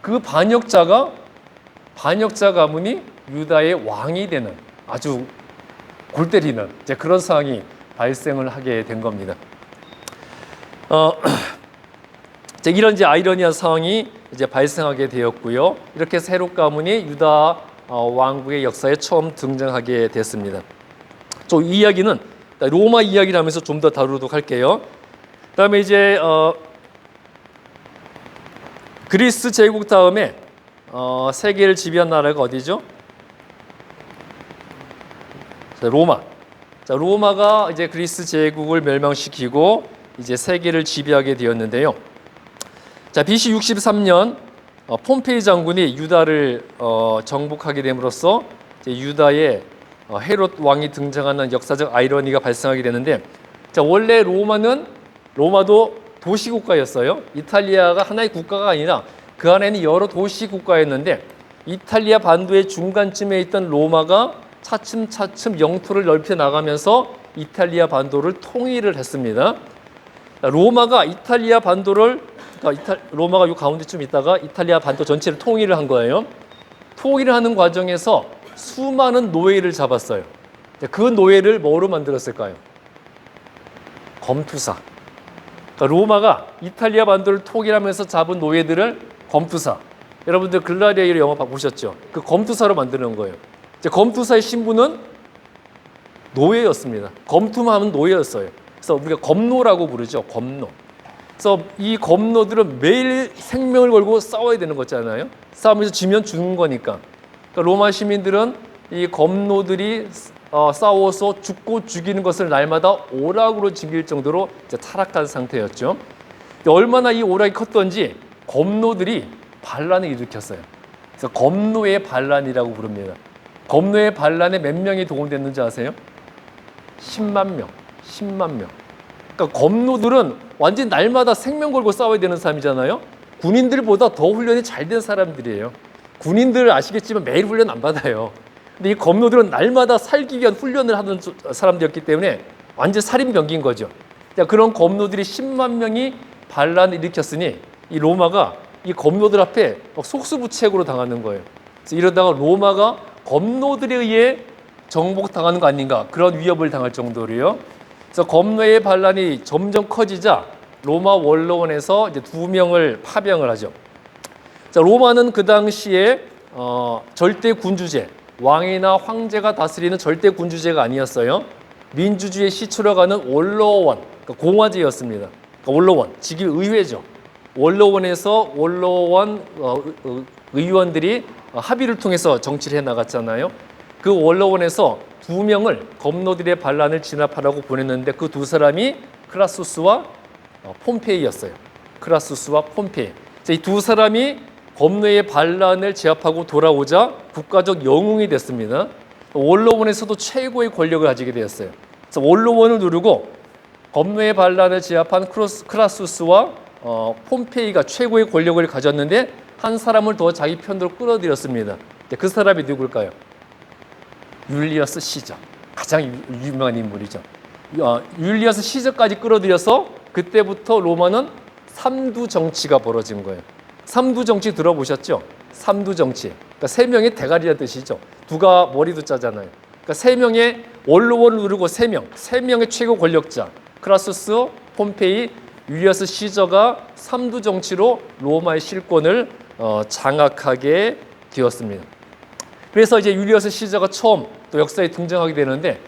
그 반역자 가문이 유다의 왕이 되는, 아주 골 때리는 이제 그런 상황이 발생을 하게 된 겁니다. 이런 이제 아이러니한 상황이 이제 발생하게 되었고요. 이렇게 해서 헤롯 가문이 유다 왕국의 역사에 처음 등장하게 됐습니다. 이 이야기는 로마 이야기를 하면서 좀 더 다루도록 할게요. 그다음에 이제 그리스 제국 다음에 세계를 지배한 나라가 어디죠? 로마. 로마가 이제 그리스 제국을 멸망시키고 이제 세계를 지배하게 되었는데요. BC 63년 폼페이 장군이 유다를 정복하게 됨으로써 유다의 헤롯 왕이 등장하는 역사적 아이러니가 발생하게 되는데, 원래 로마도 도시국가였어요. 이탈리아가 하나의 국가가 아니라 그 안에는 여러 도시국가였는데, 이탈리아 반도의 중간쯤에 있던 로마가 차츰 영토를 넓혀 나가면서 이탈리아 반도를 통일을 했습니다. 로마가 이탈리아 반도를 로마가 요 가운데쯤 있다가 이탈리아 반도 전체를 통일을 한 거예요. 통일을 하는 과정에서 수많은 노예를 잡았어요. 그 노예를 뭐로 만들었을까요? 검투사. 그러니까 로마가 이탈리아 반도를 통일하면서 잡은 노예들을 검투사. 여러분들 글라디에이터 영화 보셨죠? 그 검투사로 만드는 거예요. 이제 검투사의 신분은 노예였습니다. 검투만 하면 노예였어요. 그래서 우리가 검노라고 부르죠. 검노. 그래서 이 검노들은 매일 생명을 걸고 싸워야 되는 거잖아요. 싸우면서 지면 죽는 거니까. 그러니까 로마 시민들은 이 검노들이 싸워서 죽고 죽이는 것을 날마다 오락으로 즐길 정도로 이제 타락한 상태였죠. 얼마나 이 오락이 컸던지 검노들이 반란을 일으켰어요. 그래서 검노의 반란이라고 부릅니다. 검노의 반란에 몇 명이 동원됐는지 아세요? 10만 명. 10만 명. 그러니까 검노들은 완전히 날마다 생명 걸고 싸워야 되는 사람이잖아요. 군인들보다 더 훈련이 잘 된 사람들이에요. 군인들 아시겠지만 매일 훈련 안 받아요. 근데 이 검노들은 날마다 살기 위한 훈련을 하는 사람들이었기 때문에 완전 살인병기인 거죠. 그런 검노들이 10만 명이 반란을 일으켰으니 이 로마가 이 검노들 앞에 속수무책으로 당하는 거예요. 그래서 이러다가 로마가 검노들에 의해 정복당하는 거 아닌가, 그런 위협을 당할 정도로요. 그래서 검노의 반란이 점점 커지자 로마 원로원에서 이제 2명을 파병을 하죠. 자, 로마는 그 당시에 절대 군주제, 왕이나 황제가 다스리는 절대 군주제가 아니었어요. 민주주의의 시초로 가는 원로원, 그러니까 공화제였습니다. 그러니까 원로원, 직위 의회죠. 원로원에서 원로원 의원들이 합의를 통해서 정치를 해나갔잖아요. 그 원로원에서 2명을 검노들의 반란을 진압하라고 보냈는데 그 2사람이 크라수스와 폼페이였어요. 크라수스와 폼페이. 이 2사람이 검노의 반란을 제압하고 돌아오자 국가적 영웅이 됐습니다. 원로원에서도 최고의 권력을 가지게 되었어요. 그래서 원로원을 누르고 검노의 반란을 제압한 크라수스와 폼페이가 최고의 권력을 가졌는데 한 사람을 더 자기 편으로 끌어들였습니다. 그 사람이 누굴까요? 율리어스 시저. 가장 유명한 인물이죠. 율리어스 시저까지 끌어들여서 그때부터 로마는 삼두 정치가 벌어진 거예요. 삼두 정치 들어보셨죠? 삼두 정치. 그러니까 3명의 대가리라는 뜻이죠. 누가 머리도 짜잖아요. 그러니까 3명의 원로원을 누르고 3명의 최고 권력자. 크라수스, 폼페이, 율리어스 시저가 삼두 정치로 로마의 실권을 장악하게 되었습니다. 그래서 이제 율리어스 시저가 처음 또 역사에 등장하게 되는데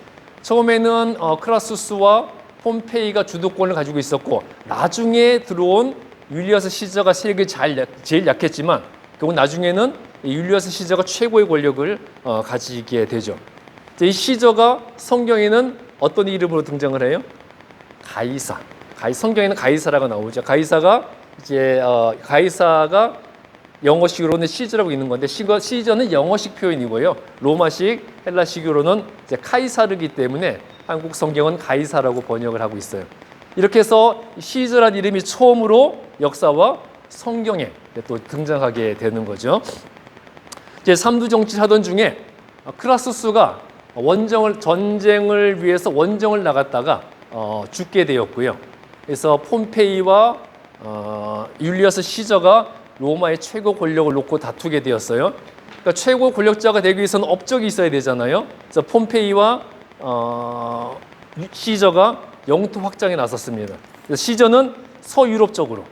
처음에는 크라수스와 폼페이가 주도권을 가지고 있었고 나중에 들어온 율리어스 시저가 세력이 제일 약했지만 결국 나중에는 율리어스 시저가 최고의 권력을 가지게 되죠. 이 시저가 성경에는 어떤 이름으로 등장을 해요? 가이사. 성경에는 가이사라고 나오죠. 가이사가 영어식으로는 시저라고 있는 건데 시저는 영어식 표현이고요. 로마식, 헬라식으로는 이제 카이사르기 때문에 한국 성경은 가이사라고 번역을 하고 있어요. 이렇게 해서 시저란 이름이 처음으로 역사와 성경에 또 등장하게 되는 거죠. 이제 삼두 정치를 하던 중에 크라수스가 전쟁을 위해서 원정을 나갔다가 죽게 되었고요. 그래서 폼페이와 율리어스 시저가 로마의 최고 권력을 놓고 다투게 되었어요. 그러니까 최고 권력자가 되기 위해서는 업적이 있어야 되잖아요. 그래서 폼페이와 시저가 영토 확장에 나섰습니다. 그래서 시저는 서유럽 쪽으로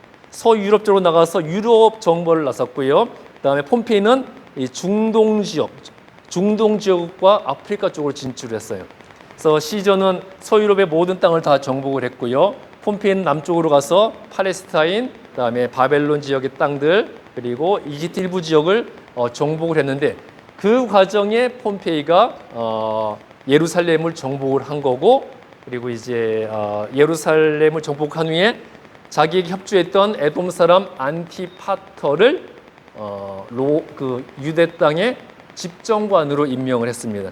나가서 유럽 정벌을 나섰고요. 그다음에 폼페이는 이 중동 지역과 아프리카 쪽으로 진출했어요. 그래서 시저는 서유럽의 모든 땅을 다 정복을 했고요. 폼페이는 남쪽으로 가서 팔레스타인, 그다음에 바벨론 지역의 땅들, 그리고 이집트 일부 지역을 정복을 했는데 그 과정에 폼페이가 예루살렘을 정복을 한 거고, 그리고 이제 예루살렘을 정복한 후에 자기에게 협조했던 에돔 사람 안티파터를 유대 땅의 집정관으로 임명을 했습니다.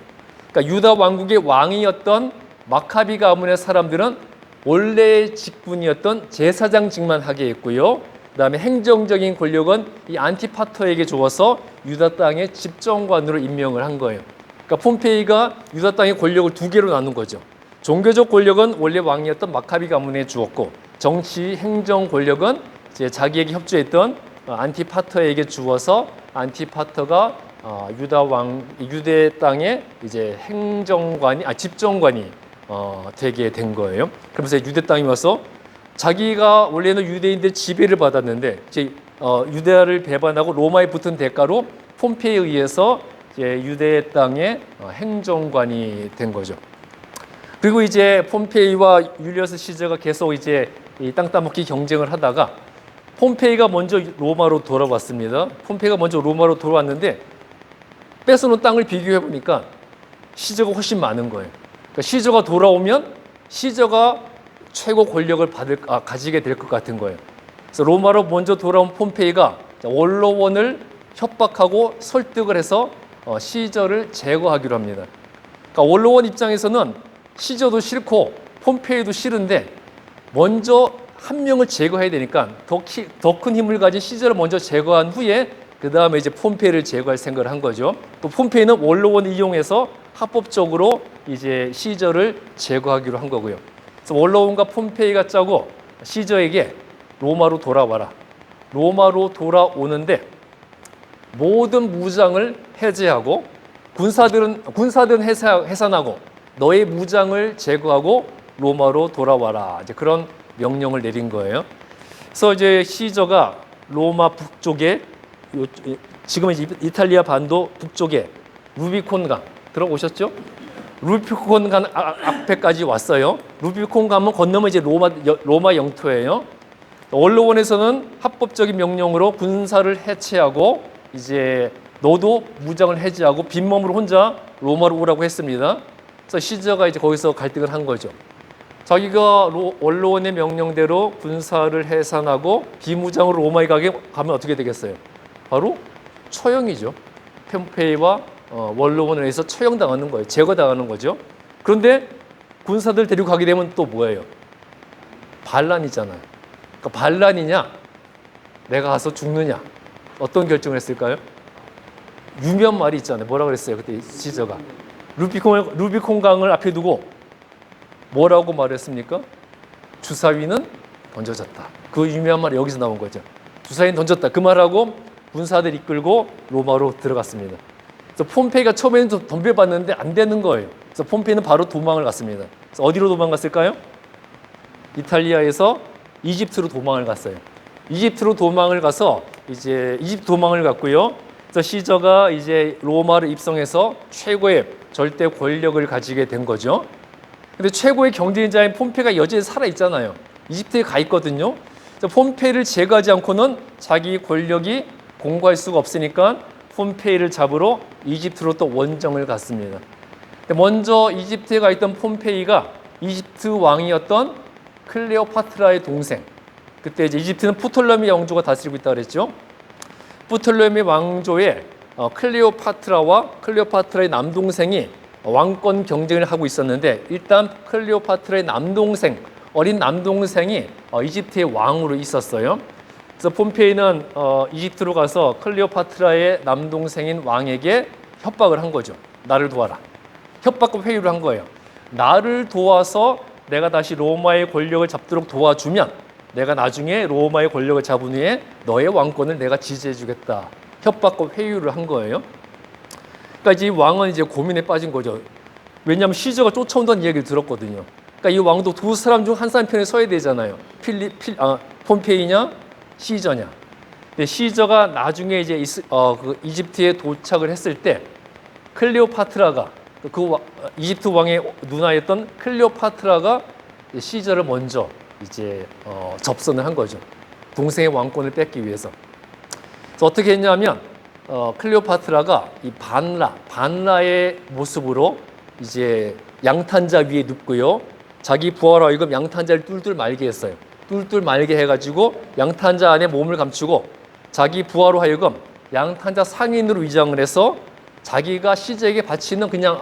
그러니까 유다 왕국의 왕이었던 마카비 가문의 사람들은 원래의 직분이었던 제사장직만 하게 했고요. 그다음에 행정적인 권력은 이 안티파터에게 주어서 유다 땅의 집정관으로 임명을 한 거예요. 그러니까 폼페이가 유다 땅의 권력을 2개로 나눈 거죠. 종교적 권력은 원래 왕이었던 마카비 가문에 주었고 정치 행정 권력은 이제 자기에게 협조했던 안티파터에게 주어서 안티파터가 유대 땅의 이제 집정관이 되게 된 거예요. 그러면서 유대 땅에 와서 자기가 원래는 유대인들 지배를 받았는데 이제 유대를 배반하고 로마에 붙은 대가로 폼페이에 의해서 이제 유대 땅의 행정관이 된 거죠. 그리고 이제 폼페이와 율리어스 시저가 계속 이제 이 땅 따먹기 경쟁을 하다가 폼페이가 먼저 로마로 돌아왔습니다. 폼페이가 먼저 로마로 돌아왔는데 뺏어놓은 땅을 비교해 보니까 시저가 훨씬 많은 거예요. 그러니까 시저가 돌아오면 시저가 최고 권력을 가지게 될 것 같은 거예요. 그래서 로마로 먼저 돌아온 폼페이가 원로원을 협박하고 설득을 해서 시저를 제거하기로 합니다. 그러니까 원로원 입장에서는 시저도 싫고 폼페이도 싫은데 먼저 한 명을 제거해야 되니까 더 큰 힘을 가진 시저를 먼저 제거한 후에 그 다음에 이제 폼페이를 제거할 생각을 한 거죠. 또 폼페이는 원로원을 이용해서 합법적으로 이제 시저를 제거하기로 한 거고요. 그래서 원로원과 폼페이가 짜고 시저에게 로마로 돌아와라. 로마로 돌아오는데 모든 무장을 해제하고 군사들은 해산하고 너의 무장을 제거하고 로마로 돌아와라. 이제 그런 명령을 내린 거예요. 그래서 이제 시저가 로마 북쪽에 지금은 이탈리아 반도 북쪽에 루비콘강 들어오셨죠? 루비콘강 앞에까지 왔어요. 루비콘강은 건너면 이제 로마 영토예요. 원로원에서는 합법적인 명령으로 군사를 해체하고 이제 너도 무장을 해제하고 빈몸으로 혼자 로마로 오라고 했습니다. 그래서 시저가 이제 거기서 갈등을 한 거죠. 자기가 원로원의 명령대로 군사를 해산하고 비무장으로 로마에 가면 어떻게 되겠어요? 바로 처형이죠. 폼페이와 원로원에 의해서 처형당하는 거예요. 제거당하는 거죠. 그런데 군사들 데리고 가게 되면 또 뭐예요? 반란이잖아요. 그러니까 반란이냐? 내가 가서 죽느냐? 어떤 결정을 했을까요? 유명한 말이 있잖아요. 뭐라 그랬어요? 그때 시저가. 루비콘강을 앞에 두고 뭐라고 말했습니까? 주사위는 던져졌다. 그 유명한 말이 여기서 나온 거죠. 주사위는 던졌다. 그 말하고 군사들 이끌고 로마로 들어갔습니다. 그래서 폼페이가 처음에는 좀 덤벼봤는데 안 되는 거예요. 그래서 폼페이는 바로 도망을 갔습니다. 그래서 어디로 도망갔을까요? 이탈리아에서 이집트로 도망을 갔어요. 이집트로 도망을 가서 이제 이집트 도망을 갔고요. 그래서 시저가 이제 로마를 입성해서 최고의 절대 권력을 가지게 된 거죠. 근데 최고의 경쟁자인 폼페이가 여전히 살아 있잖아요. 이집트에 가 있거든요. 폼페이를 제거하지 않고는 자기 권력이 공고할 수가 없으니까 폼페이를 잡으러 이집트로 또 원정을 갔습니다. 먼저 이집트에 가 있던 폼페이가 이집트 왕이었던 클레오파트라의 동생. 그때 이제 이집트는 프톨레미 왕조가 다스리고 있다고 그랬죠. 프톨레미 왕조의 클레오파트라와 클레오파트라의 남동생이 왕권 경쟁을 하고 있었는데 일단 클레오파트라의 남동생, 어린 남동생이 이집트의 왕으로 있었어요. 그래서 폼페이는 이집트로 가서 클레오파트라의 남동생인 왕에게 협박을 한 거죠. 나를 도와라. 협박과 회유를 한 거예요. 나를 도와서 내가 다시 로마의 권력을 잡도록 도와주면 내가 나중에 로마의 권력을 잡은 후에 너의 왕권을 내가 지지해 주겠다. 협박과 회유를 한 거예요. 그러니까 이제 왕은 이제 고민에 빠진 거죠. 왜냐하면 시저가 쫓아온다는 얘기를 들었거든요. 그러니까 이 왕도 두 사람 중 한 사람 편에 서야 되잖아요. 폼페이냐 시저냐. 근데 시저가 나중에 이제 이집트에 도착을 했을 때 클레오파트라가 이집트 왕의 누나였던 클레오파트라가 시저를 먼저 이제 접선을 한 거죠. 동생의 왕권을 뺏기 위해서. 그래서 어떻게 했냐면 클레오파트라가 이 반라의 모습으로 이제 양탄자 위에 눕고요. 자기 부하로 하여금 양탄자를 뚫뚫 말게 했어요. 뚫뚫 말게 해가지고 양탄자 안에 몸을 감추고 자기 부하로 하여금 양탄자 상인으로 위장을 해서 자기가 시저에게 바치는 그냥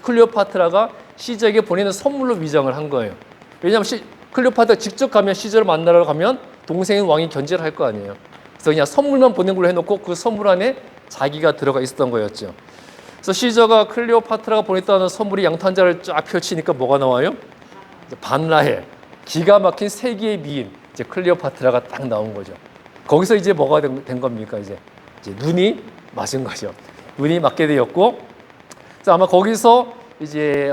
클레오파트라가 시저에게 보내는 선물로 위장을 한 거예요. 왜냐하면 클레오파트라가 직접 가면 시저를 만나러 가면 동생인 왕이 견제를 할 거 아니에요. 그래서 그냥 선물만 보낸 걸로 해놓고 그 선물 안에 자기가 들어가 있었던 거였죠. 그래서 시저가 클레오파트라가 보냈다는 선물이 양탄자를 쫙 펼치니까 뭐가 나와요? 반라해. 기가 막힌 세기의 미인 이제 클레오파트라가 딱 나온 거죠. 거기서 이제 뭐가 된 겁니까? 이제 눈이 맞은 거죠. 눈이 맞게 되었고, 아마 거기서 이제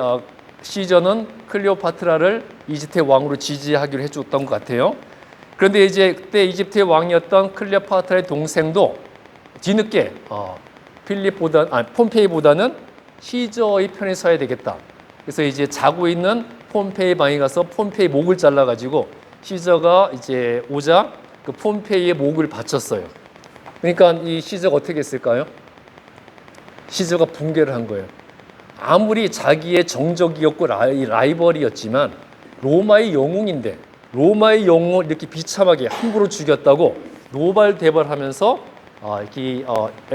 시저는 클레오파트라를 이집트의 왕으로 지지하기로 해줬던 것 같아요. 그런데 이제 그때 이집트의 왕이었던 클레오파트라의 동생도 뒤늦게 폼페이보다는 시저의 편에 서야 되겠다. 그래서 이제 자고 있는 폼페이 방에 가서 폼페이 목을 잘라가지고 시저가 이제 오자 그 폼페이의 목을 바쳤어요. 그러니까 이 시저가 어떻게 했을까요? 시저가 붕괴를 한 거예요. 아무리 자기의 정적이었고 라이벌이었지만 로마의 영웅인데 로마의 영웅을 이렇게 비참하게 함부로 죽였다고 노발대발하면서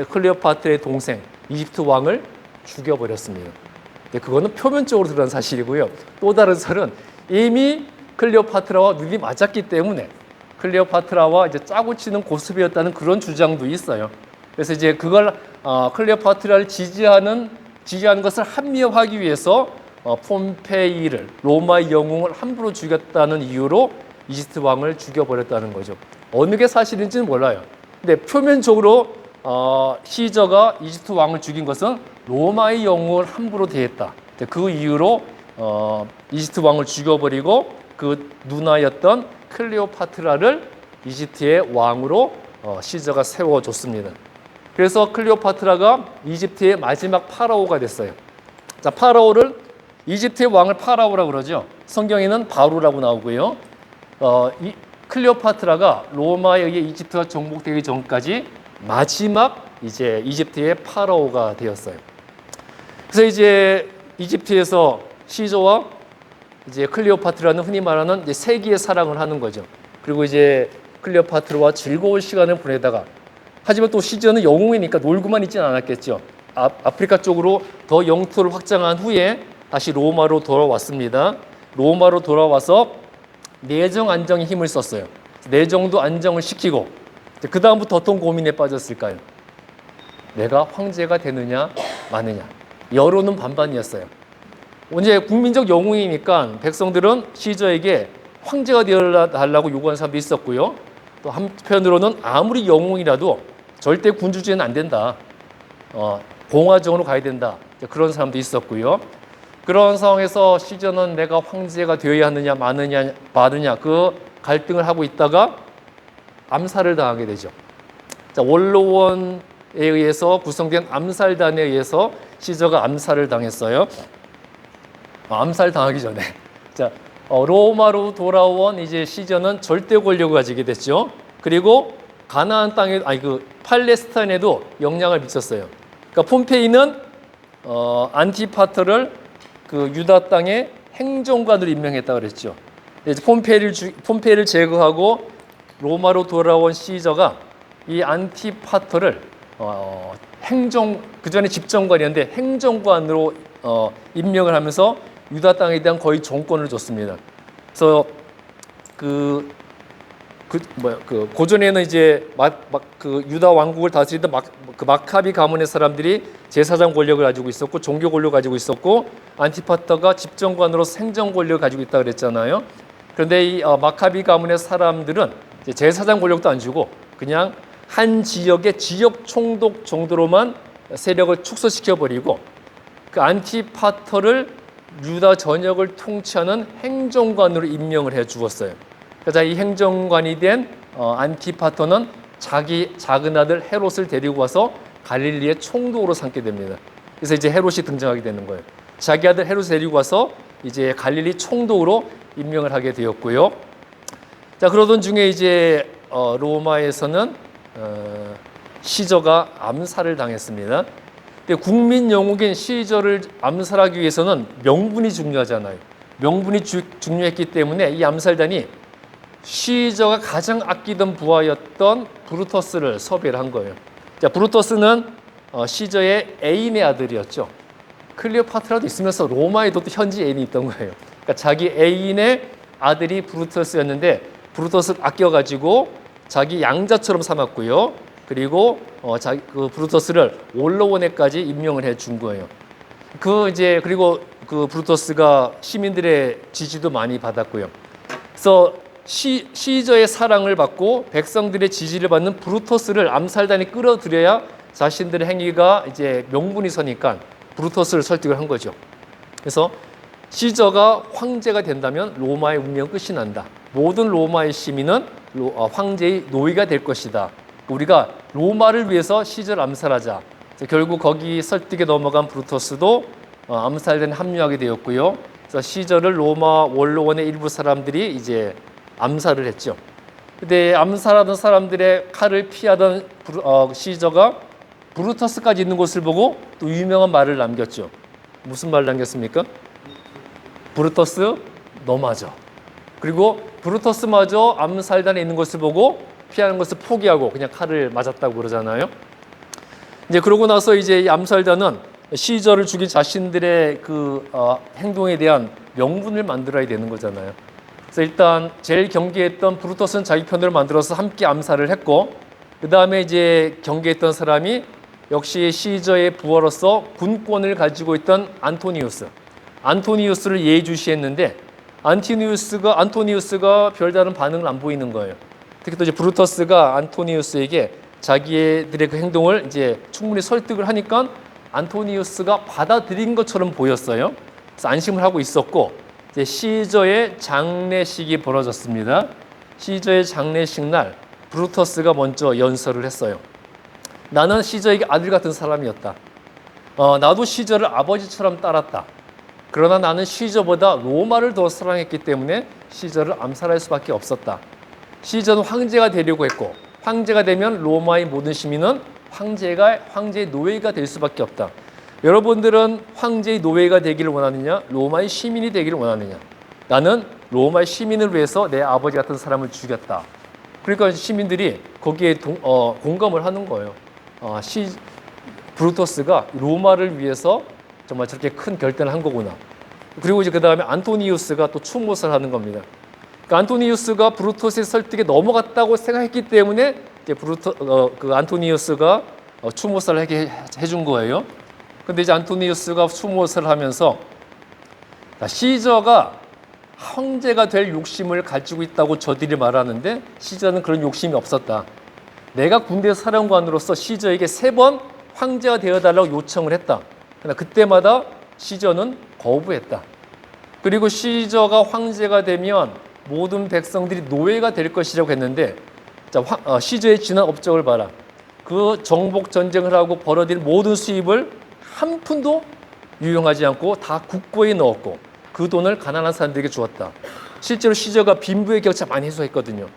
클레오파트라의 동생 이집트 왕을 죽여버렸습니다. 근데 그거는 표면적으로 드러난 사실이고요. 또 다른 설은 이미 클레오파트라와 눈이 맞았기 때문에 클레오파트라와 이제 짜고 치는 고습이었다는 그런 주장도 있어요. 그래서 이제 그걸 클레오파트라를 지지하는 것을 합리화하기 위해서 폼페이를 로마의 영웅을 함부로 죽였다는 이유로 이집트 왕을 죽여버렸다는 거죠. 어느 게 사실인지는 몰라요. 근데 표면적으로 시저가 이집트 왕을 죽인 것은 로마의 영웅을 함부로 대했다. 그 이유로 이집트 왕을 죽여버리고 그 누나였던 클레오파트라를 이집트의 왕으로 시저가 세워줬습니다. 그래서 클레오파트라가 이집트의 마지막 파라오가 됐어요. 자, 파라오를 이집트의 왕을 파라오라고 그러죠. 성경에는 바로라고 나오고요. 이 클레오파트라가 로마에 의해 이집트가 정복되기 전까지 마지막 이제 이집트의 파라오가 되었어요. 그래서 이제 이집트에서 시저와 이제 클레오파트라는 흔히 말하는 이제 세기의 사랑을 하는 거죠. 그리고 이제 클레오파트라와 즐거운 시간을 보내다가 하지만 또 시저는 영웅이니까 놀고만 있지는 않았겠죠. 아프리카 쪽으로 더 영토를 확장한 후에 다시 로마로 돌아왔습니다. 로마로 돌아와서 내정 안정에 힘을 썼어요. 내정도 안정을 시키고 그 다음부터 어떤 고민에 빠졌을까요? 내가 황제가 되느냐 마느냐. 여론은 반반이었어요. 이제 국민적 영웅이니까 백성들은 시저에게 황제가 되어달라고 요구하는 사람도 있었고요. 또 한편으로는 아무리 영웅이라도 절대 군주제는 안 된다. 공화정으로 가야 된다. 그런 사람도 있었고요. 그런 상황에서 시저는 내가 황제가 되어야 하느냐 마느냐 그 갈등을 하고 있다가 암살을 당하게 되죠. 자, 원로원에 의해서 구성된 암살단에 의해서 시저가 암살을 당했어요. 암살 당하기 전에 자, 로마로 돌아온 이제 시저는 절대 권력을 가지게 됐죠. 그리고 가나안 땅에 팔레스타인에도 영향을 미쳤어요. 그러니까 폼페이는 안티파터를 그 유다 땅의 행정관으로 임명했다고 그랬죠. 이제 폼페이를 제거하고 로마로 돌아온 시저가 이 안티파터를 그전에 집정관이었는데 행정관으로 임명을 하면서 유다 땅에 대한 거의 정권을 줬습니다. 그래서 고전에는 이제 그 유다 왕국을 다스리던 마카비 가문의 사람들이 제사장 권력을 가지고 있었고 종교 권력을 가지고 있었고 안티파터가 집정관으로서 행정 권력을 가지고 있다고 그랬잖아요. 그런데 이 마카비 가문의 사람들은 이제 제사장 권력도 안 주고 그냥 한 지역의 지역 총독 정도로만 세력을 축소시켜 버리고 그 안티파터를 유다 전역을 통치하는 행정관으로 임명을 해 주었어요. 그래서 이 행정관이 된 안티파터는 자기 작은 아들 헤롯을 데리고 와서 갈릴리의 총독으로 삼게 됩니다. 그래서 이제 헤롯이 등장하게 되는 거예요. 자기 아들 헤롯을 데리고 와서 이제 갈릴리 총독으로 임명을 하게 되었고요. 자, 그러던 중에 이제 로마에서는 시저가 암살을 당했습니다. 근데 국민 영웅인 시저를 암살하기 위해서는 명분이 중요하잖아요. 명분이 중요했기 때문에 이 암살단이 시저가 가장 아끼던 부하였던 브루터스를 섭외를 한 거예요. 자, 브루터스는 시저의 애인의 아들이었죠. 클레오파트라도 있으면서 로마에도 또 현지 애인이 있던 거예요. 그러니까 자기 애인의 아들이 브루터스였는데 브루터스를 아껴가지고 자기 양자처럼 삼았고요. 그리고 그 브루터스를 원로원에까지 임명을 해 준 거예요. 그리고 그 브루터스가 시민들의 지지도 많이 받았고요. 그래서 시저의 사랑을 받고 백성들의 지지를 받는 브루토스를 암살단에 끌어들여야 자신들의 행위가 이제 명분이 서니까 브루토스를 설득을 한 거죠. 그래서 시저가 황제가 된다면 로마의 운명 끝이 난다. 모든 로마의 시민은 황제의 노예가 될 것이다. 우리가 로마를 위해서 시저를 암살하자. 결국 거기 설득에 넘어간 브루토스도 암살단에 합류하게 되었고요. 그래서 시저를 로마 원로원의 일부 사람들이 이제 암살을 했죠. 근데 암살하던 사람들의 칼을 피하던 시저가 브루토스까지 있는 곳을 보고 또 유명한 말을 남겼죠. 무슨 말을 남겼습니까? 브루토스 너 맞아. 그리고 브루토스마저 암살단에 있는 것을 보고 피하는 것을 포기하고 그냥 칼을 맞았다고 그러잖아요. 이제 그러고 나서 이제 이 암살단은 시저를 죽인 자신들의 행동에 대한 명분을 만들어야 되는 거잖아요. 그래서 일단 제일 경계했던 브루토스는 자기 편으로 만들어서 함께 암살을 했고, 그 다음에 이제 경계했던 사람이 역시 시저의 부하로서 군권을 가지고 있던 안토니우스를 예의주시했는데 안토니우스가 별다른 반응을 안 보이는 거예요. 특히 또 이제 브루토스가 안토니우스에게 자기들의 그 행동을 이제 충분히 설득을 하니까 안토니우스가 받아들인 것처럼 보였어요. 그래서 안심을 하고 있었고, 이제 시저의 장례식이 벌어졌습니다. 시저의 장례식 날 브루토스가 먼저 연설을 했어요. 나는 시저에게 아들 같은 사람이었다. 나도 시저를 아버지처럼 따랐다. 그러나 나는 시저보다 로마를 더 사랑했기 때문에 시저를 암살할 수밖에 없었다. 시저는 황제가 되려고 했고, 황제가 되면 로마의 모든 시민은 황제의 노예가 될 수밖에 없다. 여러분들은 황제의 노예가 되기를 원하느냐, 로마의 시민이 되기를 원하느냐? 나는 로마의 시민을 위해서 내 아버지 같은 사람을 죽였다. 그러니까 시민들이 거기에 공감을 하는 거예요. 브루토스가 로마를 위해서 정말 저렇게 큰 결단을 한 거구나. 그리고 이제 그 다음에 안토니우스가 또 추모를 하는 겁니다. 그러니까 안토니우스가 브루토스의 설득에 넘어갔다고 생각했기 때문에 이제 안토니우스가 추모사를 하게 해준 거예요. 근데 이제 안토니우스가 추모사를 하면서 시저가 황제가 될 욕심을 가지고 있다고 저들이 말하는데 시저는 그런 욕심이 없었다. 내가 군대 사령관으로서 시저에게 3번 황제가 되어달라고 요청을 했다. 그러나 그때마다 시저는 거부했다. 그리고 시저가 황제가 되면 모든 백성들이 노예가 될 것이라고 했는데, 시저의 지난 업적을 봐라. 그 정복 전쟁을 하고 벌어들인 모든 수입을 한 푼도 유용하지 않고 다 국고에 넣었고 그 돈을 가난한 사람들에게 주었다. 실제로 시저가 빈부의 격차 많이 해소했거든요.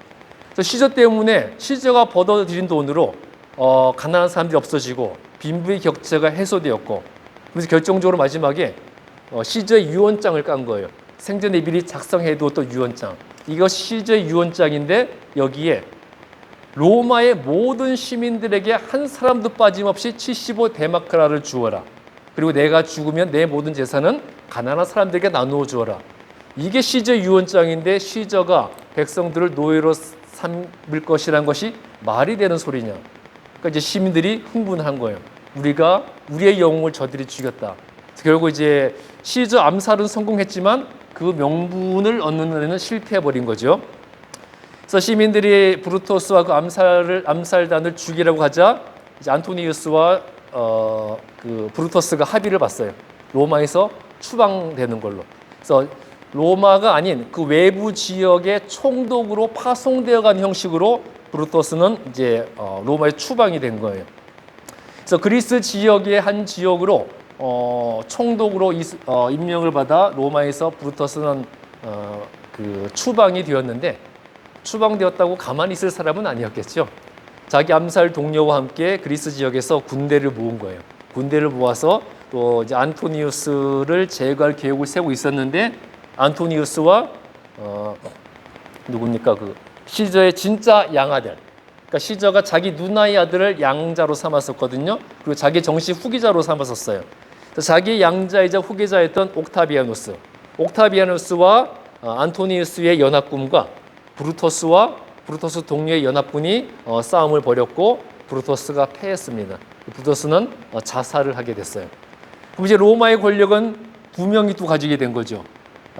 그래서 시저 때문에 시저가 벌어들인 돈으로 가난한 사람들이 없어지고 빈부의 격차가 해소되었고, 그래서 결정적으로 마지막에 시저의 유언장을 깐 거예요. 생전에 미리 작성해두었던 유언장. 이것이 시저의 유언장인데 여기에 로마의 모든 시민들에게 한 사람도 빠짐없이 75데마크라를 주어라. 그리고 내가 죽으면 내 모든 재산은 가난한 사람들에게 나누어 주어라. 이게 시저의 유언장인데 시저가 백성들을 노예로 삼을 것이라는 것이 말이 되는 소리냐. 그러니까 이제 시민들이 흥분한 거예요. 우리의 영웅을 저들이 죽였다. 결국 이제 시저 암살은 성공했지만 그 명분을 얻는 데는 실패해버린 거죠. 그래서 시민들이 브루토스와 그 암살단을 죽이라고 하자 이제 안토니우스와 브루토스가 합의를 봤어요. 로마에서 추방되는 걸로. 그래서 로마가 아닌 그 외부 지역의 총독으로 파송되어가는 형식으로 브루토스는 이제 로마에 추방이 된 거예요. 그래서 그리스 지역의 한 지역으로 총독으로 임명을 받아 로마에서 브루토스는 추방이 되었는데, 추방되었다고 가만히 있을 사람은 아니었겠죠. 자기 암살 동료와 함께 그리스 지역에서 군대를 모은 거예요. 군대를 모아서 또 이제 안토니우스를 제거할 계획을 세우고 있었는데, 안토니우스와 누굽니까? 시저의 진짜 양아들. 그러니까 시저가 자기 누나의 아들을 양자로 삼았었거든요. 그리고 자기 정식 후계자로 삼았었어요. 자기 양자이자 후계자였던 옥타비아누스와 안토니우스의 연합군과 브루토스 동료의 연합군이 싸움을 벌였고 브루토스가 패했습니다. 브루토스는 자살을 하게 됐어요. 그럼 이제 로마의 권력은 두 명이 또 가지게 된 거죠.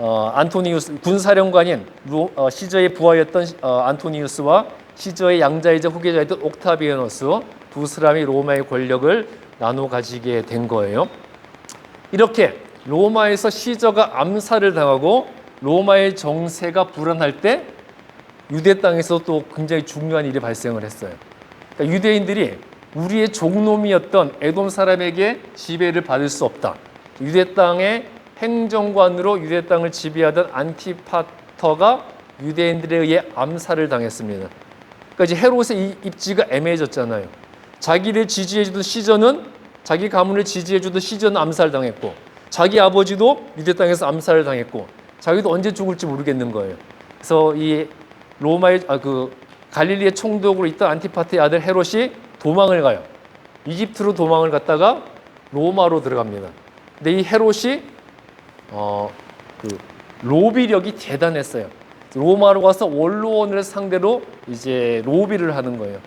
안토니우스 군사령관인 시저의 부하였던 안토니우스와 시저의 양자이자 후계자였던 옥타비아누스 두 사람이 로마의 권력을 나눠 가지게 된 거예요. 이렇게 로마에서 시저가 암살을 당하고 로마의 정세가 불안할 때 유대 땅에서 또 굉장히 중요한 일이 발생을 했어요. 그러니까 유대인들이 우리의 종놈이었던 에돔 사람에게 지배를 받을 수 없다. 유대 땅의 행정관으로 유대 땅을 지배하던 안티파터가 유대인들에 의해 암살을 당했습니다. 그러니까 이제 헤롯의 입지가 애매해졌잖아요. 자기를 지지해주던 시저는 자기 가문을 지지해주던 시저는 암살당했고 자기 아버지도 유대 땅에서 암살을 당했고 자기도 언제 죽을지 모르겠는 거예요. 그래서 이 로마의 갈릴리의 총독으로 있던 안티파트의 아들 헤롯이 도망을 가요. 이집트로 도망을 갔다가 로마로 들어갑니다. 근데 이 헤롯이 로비력이 대단했어요. 로마로 가서 원로원을 상대로 이제 로비를 하는 거예요.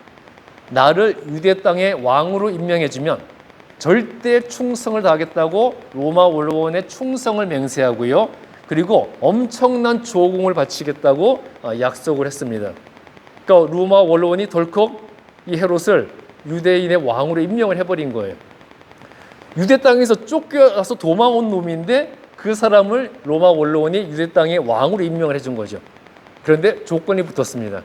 나를 유대 땅의 왕으로 임명해주면 절대 충성을 다하겠다고 로마 원로원에 충성을 맹세하고요. 그리고 엄청난 조공을 바치겠다고 약속을 했습니다. 그러니까 로마 원로원이 덜컥 이 헤롯을 유대인의 왕으로 임명을 해버린 거예요. 유대 땅에서 쫓겨나서 도망온 놈인데 그 사람을 로마 원로원이 유대 땅의 왕으로 임명을 해준 거죠. 그런데 조건이 붙었습니다.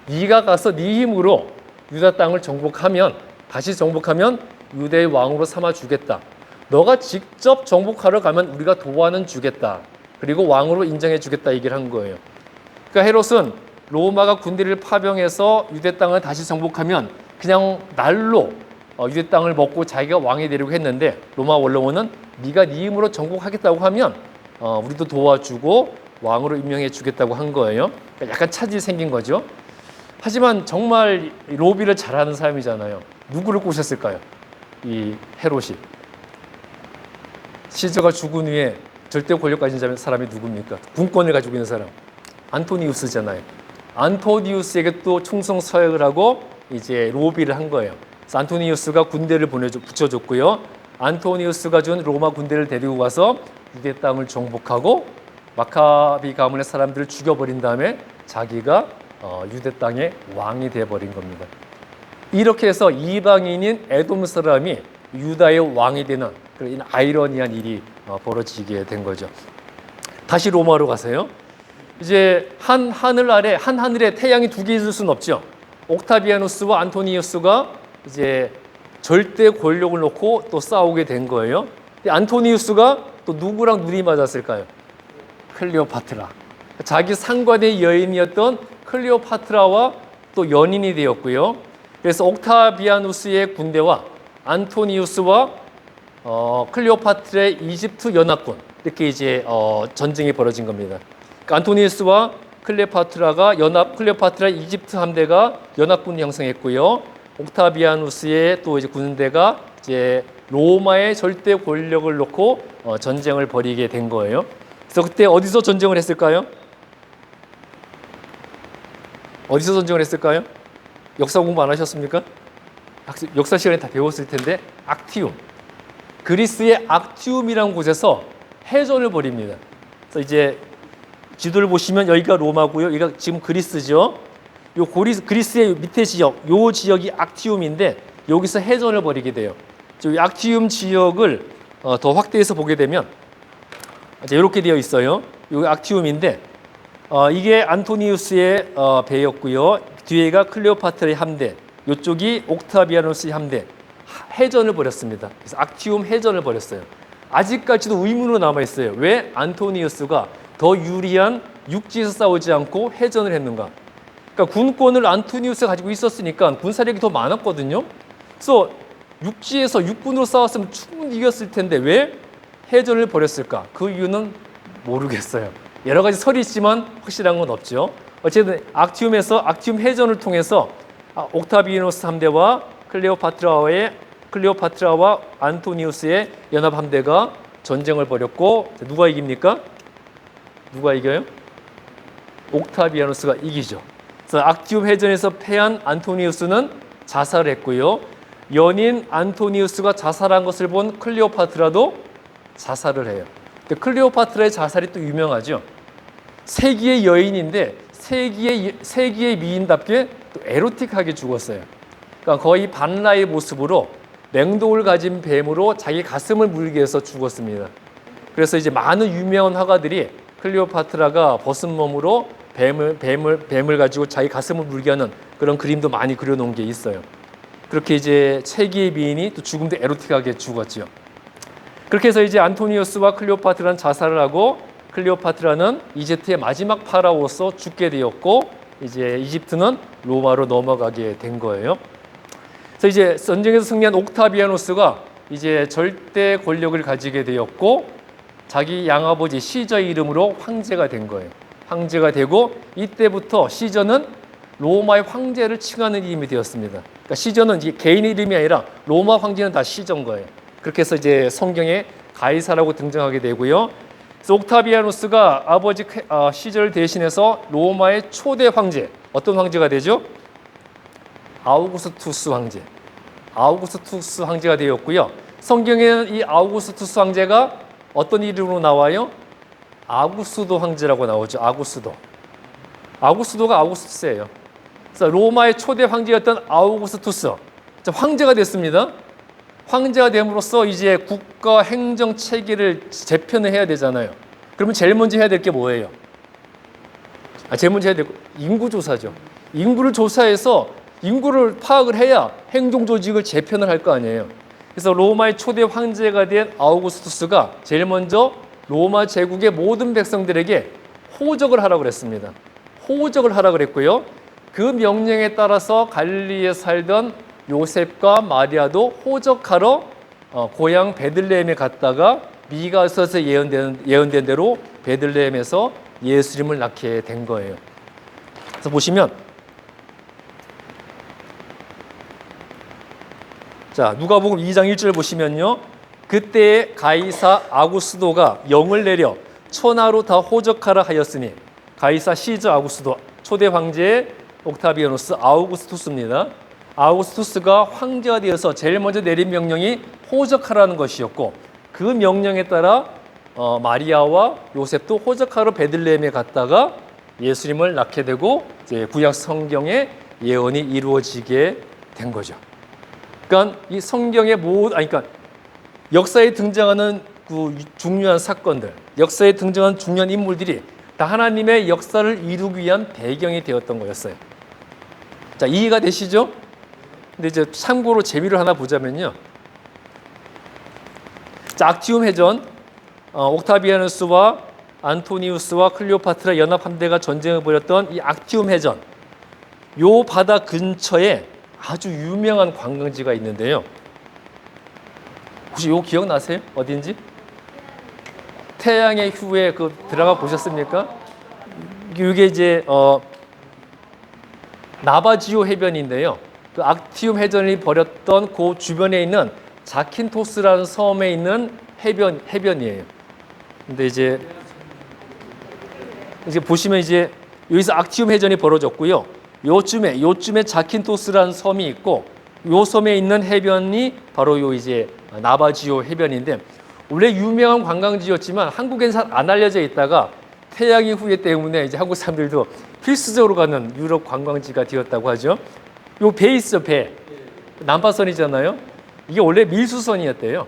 네가 가서 네 힘으로 유다 땅을 다시 정복하면 유대의 왕으로 삼아 주겠다. 너가 직접 정복하러 가면 우리가 도와는 주겠다. 그리고 왕으로 인정해 주겠다 얘기를 한 거예요. 그러니까 헤롯은 로마가 군대를 파병해서 유대 땅을 다시 정복하면 그냥 날로 유대 땅을 먹고 자기가 왕이 되려고 했는데 로마 원로원은 네가 네 힘으로 정복하겠다고 하면 우리도 도와주고 왕으로 임명해 주겠다고 한 거예요. 그러니까 약간 차질이 생긴 거죠. 하지만 정말 로비를 잘하는 사람이잖아요. 누구를 꼬셨을까요? 이 헤롯이. 시저가 죽은 후에 절대 권력 가진 사람이 누굽니까? 군권을 가지고 있는 사람. 안토니우스잖아요. 안토니우스에게 또 충성 서약을 하고 이제 로비를 한 거예요. 그래서 안토니우스가 군대를 붙여줬고요. 안토니우스가 준 로마 군대를 데리고 가서 유대 땅을 정복하고 마카비 가문의 사람들을 죽여버린 다음에 자기가 유대 땅의 왕이 되어버린 겁니다. 이렇게 해서 이방인인 에돔 사람이 유다의 왕이 되는 그런 아이러니한 일이 벌어지게 된 거죠. 다시 로마로 가세요. 이제 한 하늘에 태양이 두 개 있을 수는 없죠. 옥타비아누스와 안토니우스가 이제 절대 권력을 놓고 또 싸우게 된 거예요. 근데 안토니우스가 또 누구랑 눈이 맞았을까요? 클레오파트라. 자기 상관의 여인이었던 클레오파트라와 또 연인이 되었고요. 그래서 옥타비아누스의 군대와 안토니우스와 클레오파트라의 이집트 연합군 이렇게 이제 전쟁이 벌어진 겁니다. 그러니까 안토니우스와 클레오파트라 이집트 함대가 연합군 형성했고요. 옥타비아누스의 또 이제 군대가 이제 로마의 절대 권력을 놓고 전쟁을 벌이게 된 거예요. 그래서 그때 어디서 전쟁을 했을까요? 어디서 전쟁을 했을까요? 역사 공부 안 하셨습니까? 역사 시간에 다 배웠을 텐데 악티움. 그리스의 악티움이라는 곳에서 해전을 벌입니다. 그래서 이제 지도를 보시면 여기가 로마고요. 여기가 지금 그리스죠. 요 그리스의 밑에 지역, 요 지역이 악티움인데 여기서 해전을 벌이게 돼요. 이 악티움 지역을 더 확대해서 보게 되면 이렇게 되어 있어요. 요 악티움인데 이게 안토니우스의 배였고요. 뒤에가 클레오파트라의 함대, 이쪽이 옥타비아누스의 함대. 해전을 벌였습니다. 그래서 악티움 해전을 벌였어요. 아직까지도 의문으로 남아 있어요. 왜 안토니우스가 더 유리한 육지에서 싸우지 않고 해전을 했는가? 그러니까 군권을 안토니우스가 가지고 있었으니까 군사력이 더 많았거든요. 그래서 육지에서 육군으로 싸웠으면 충분히 이겼을 텐데 왜 해전을 벌였을까? 그 이유는 모르겠어요. 여러 가지 설이 있지만 확실한 건 없죠. 어쨌든 악티움 해전을 통해서 옥타비아누스 함대와 클레오파트라와 안토니우스의 연합 함대가 전쟁을 벌였고 누가 이깁니까? 누가 이겨요? 옥타비아누스가 이기죠. 그래서 악티움 해전에서 패한 안토니우스는 자살을 했고요. 연인 안토니우스가 자살한 것을 본 클레오파트라도 자살을 해요. 근데 클레오파트라의 자살이 또 유명하죠. 세기의 여인인데 세기의 미인답게 또 에로틱하게 죽었어요. 그러니까 거의 반라의 모습으로 맹독을 가진 뱀으로 자기 가슴을 물기 위해서 죽었습니다. 그래서 이제 많은 유명한 화가들이 클레오파트라가 벗은 몸으로 뱀을 가지고 자기 가슴을 물게 하는 그런 그림도 많이 그려놓은 게 있어요. 그렇게 이제 세기의 미인이 또 죽음도 에로틱하게 죽었죠. 그렇게 해서 이제 안토니우스와 클레오파트라는 자살을 하고 클레오파트라는 이집트의 마지막 파라오로서 죽게 되었고 이제 이집트는 로마로 넘어가게 된 거예요. 그래서 이제 전쟁에서 승리한 옥타비아누스가 이제 절대 권력을 가지게 되었고 자기 양아버지 시저의 이름으로 황제가 된 거예요. 황제가 되고 이때부터 시저는 로마의 황제를 칭하는 이름이 되었습니다. 그러니까 시저는 이제 개인의 이름이 아니라 로마 황제는 다 시저인 거예요. 그렇게 해서 이제 성경에 가이사라고 등장하게 되고요. 그래서 옥타비아누스가 아버지 시저를 대신해서 로마의 초대 황제, 어떤 황제가 되죠? 아우구스투스 황제. 아우구스투스 황제가 되었고요. 성경에는 이 아우구스투스 황제가 어떤 이름으로 나와요? 아구스도 황제라고 나오죠. 아구스도. 아구스도가 아우구스투스예요. 그래서 로마의 초대 황제였던 아우구스투스 황제가 됐습니다. 황제가 됨으로써 이제 국가 행정 체계를 재편을 해야 되잖아요. 그러면 제일 먼저 해야 될 게 뭐예요? 제일 먼저 해야 될 거 인구 조사죠. 인구를 조사해서 인구를 파악을 해야 행정 조직을 재편을 할 거 아니에요. 그래서 로마의 초대 황제가 된 아우구스투스가 제일 먼저 로마 제국의 모든 백성들에게 호적을 하라고 그랬습니다. 호적을 하라고 그랬고요. 그 명령에 따라서 갈릴리에 살던 요셉과 마리아도 호적하러 고향 베들레헴에 갔다가 미가서에서 예언된 대로 베들레헴에서 예수님을 낳게 된 거예요. 그래서 보시면 자, 누가복음 2장 1절 보시면요. 그때 가이사 아구스도가 영을 내려 천하로 다 호적하라 하였으니 가이사 시저 아구스도 초대 황제 옥타비아누스 아우구스투스입니다. 아우구스투스가 황제가 되어서 제일 먼저 내린 명령이 호적하라는 것이었고 그 명령에 따라 마리아와 요셉도 호적하러 베들레헴에 갔다가 예수님을 낳게 되고 이제 구약 성경의 예언이 이루어지게 된 거죠. 그러니까 이 성경의 그러니까 역사에 등장하는 그 중요한 사건들, 역사에 등장한 중요한 인물들이 다 하나님의 역사를 이루기 위한 배경이 되었던 거였어요. 자, 이해가 되시죠? 근데 이제 참고로 재미를 하나 보자면요. 자, 악티움 해전, 옥타비아누스와 안토니우스와 클레오파트라 연합 함대가 전쟁을 벌였던 이 악티움 해전, 요 바다 근처에 아주 유명한 관광지가 있는데요. 혹시 요 기억나세요? 어딘지? 태양의 후예 그 드라마 보셨습니까? 이게 이제 나바지오 해변인데요. 그 악티움 해전이 벌였던 그 주변에 있는 자킨토스라는 섬에 있는 해변이에요. 근데 이제 보시면 이제 여기서 악티움 해전이 벌어졌고요. 요쯤에 자킨토스라는 섬이 있고 요 섬에 있는 해변이 바로 요 이제 나바지오 해변인데 원래 유명한 관광지였지만 한국에는 잘 안 알려져 있다가 태양의 후예 때문에 이제 한국 사람들도 필수적으로 가는 유럽 관광지가 되었다고 하죠. 요 배 있어, 배. 난파선이잖아요. 이게 원래 밀수선이었대요.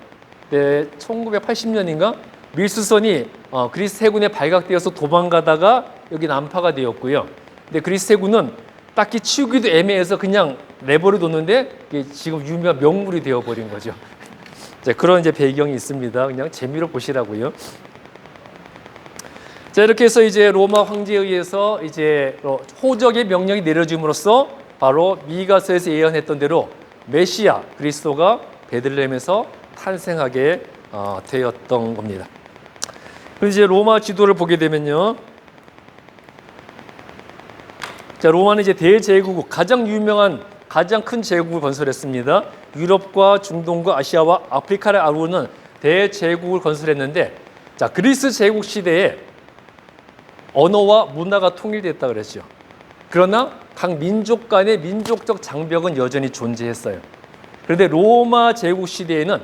1980년인가 밀수선이 그리스 해군에 발각되어서 도망가다가 여기 난파가 되었고요. 근데 그리스 해군은 딱히 치우기도 애매해서 그냥 내버려 뒀는데 지금 유명한 명물이 되어버린 거죠. 그런 이제 배경이 있습니다. 그냥 재미로 보시라고요. 자, 이렇게 해서 이제 로마 황제에 의해서 이제 호적의 명령이 내려짐으로써 바로 미가서에서 예언했던 대로 메시아 그리스도가 베들레헴에서 탄생하게 되었던 겁니다. 그리고 이제 로마 지도를 보게 되면요. 자, 로마는 이제 대제국, 가장 유명한 가장 큰 제국을 건설했습니다. 유럽과 중동과 아시아와 아프리카를 아우르는 대제국을 건설했는데, 자, 그리스 제국 시대에 언어와 문화가 통일됐다 그랬죠. 그러나 각 민족 간의 민족적 장벽은 여전히 존재했어요. 그런데 로마 제국 시대에는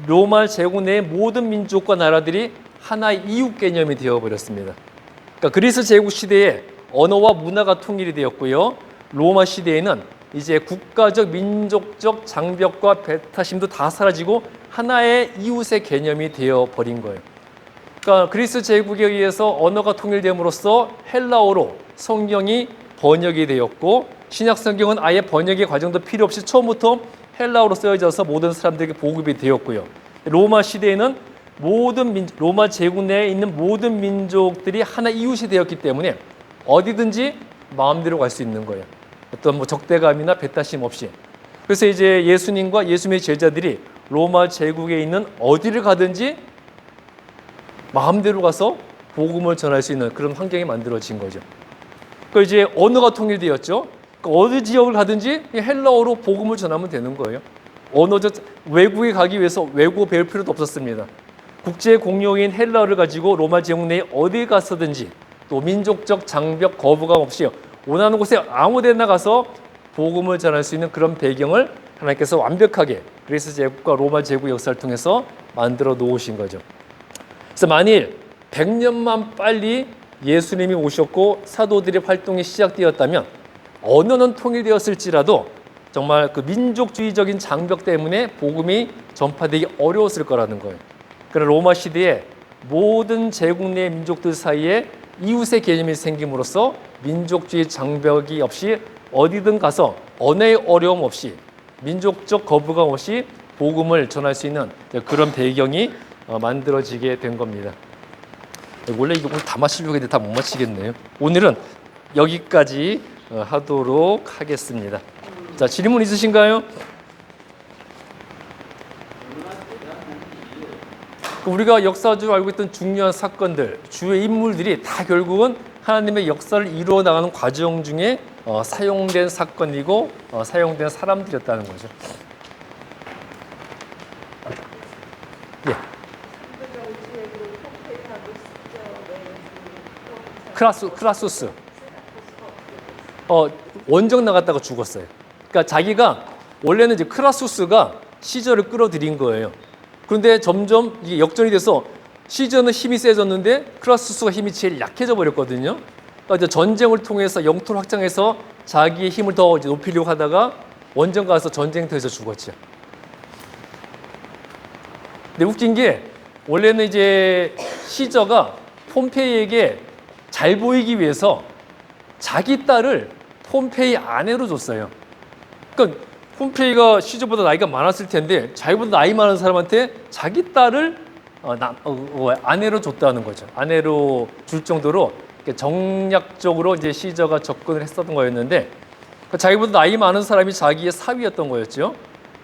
로마 제국 내의 모든 민족과 나라들이 하나의 이웃 개념이 되어버렸습니다. 그러니까 그리스 제국 시대에 언어와 문화가 통일이 되었고요. 로마 시대에는 이제 국가적, 민족적 장벽과 배타심도 다 사라지고 하나의 이웃의 개념이 되어버린 거예요. 그러니까 그리스 제국에 의해서 언어가 통일됨으로써 헬라어로 성경이 번역이 되었고 신약 성경은 아예 번역의 과정도 필요 없이 처음부터 헬라어로 쓰여져서 모든 사람들에게 보급이 되었고요. 로마 시대에는 로마 제국 내에 있는 모든 민족들이 하나 이웃이 되었기 때문에 어디든지 마음대로 갈 수 있는 거예요. 어떤 뭐 적대감이나 배타심 없이. 그래서 이제 예수님과 예수님의 제자들이 로마 제국에 있는 어디를 가든지 마음대로 가서 복음을 전할 수 있는 그런 환경이 만들어진 거죠. 그 이제 언어가 통일되었죠. 그러니까 어느 지역을 가든지 헬라어로 복음을 전하면 되는 거예요. 언어적 외국에 가기 위해서 외국어 배울 필요도 없었습니다. 국제 공용인 헬라어를 가지고 로마 제국 내에 어디 갔었든지 또 민족적 장벽 거부감 없이 원하는 곳에 아무데나 가서 복음을 전할 수 있는 그런 배경을 하나님께서 완벽하게 그리스 제국과 로마 제국 역사를 통해서 만들어 놓으신 거죠. 그래서 만일 100년만 빨리 예수님이 오셨고 사도들의 활동이 시작되었다면 언어는 통일되었을지라도 정말 그 민족주의적인 장벽 때문에 복음이 전파되기 어려웠을 거라는 거예요. 그러나 로마 시대에 모든 제국 내 민족들 사이에 이웃의 개념이 생김으로써 민족주의 장벽이 없이 어디든 가서 언어의 어려움 없이 민족적 거부감 없이 복음을 전할 수 있는 그런 배경이 만들어지게 된 겁니다. 원래 이거 다 마치려고 했는데 다 못 마치겠네요. 오늘은 여기까지 하도록 하겠습니다. 자, 질문 있으신가요? 우리가 역사적으로 알고 있던 중요한 사건들, 주요 인물들이 다 결국은 하나님의 역사를 이루어 나가는 과정 중에 사용된 사건이고 사용된 사람들이었다는 거죠. 예. 크라수스. 원정 나갔다가 죽었어요. 그러니까 자기가 원래는 이제 크라수스가 시저를 끌어들인 거예요. 그런데 점점 이게 역전이 돼서 시저는 힘이 세졌는데 크라수스가 힘이 제일 약해져 버렸거든요. 그러니까 이제 전쟁을 통해서 영토를 확장해서 자기의 힘을 더 이제 높이려고 하다가 원정 가서 전쟁터에서 죽었죠. 근데 웃긴 게 원래는 이제 시저가 폼페이에게 잘 보이기 위해서 자기 딸을 폼페이 아내로 줬어요. 그러니까 폼페이가 시저보다 나이가 많았을 텐데 자기보다 나이 많은 사람한테 자기 딸을 아내로 줬다는 거죠. 아내로 줄 정도로 정략적으로 이제 시저가 접근을 했었던 거였는데 자기보다 나이 많은 사람이 자기의 사위였던 거였죠.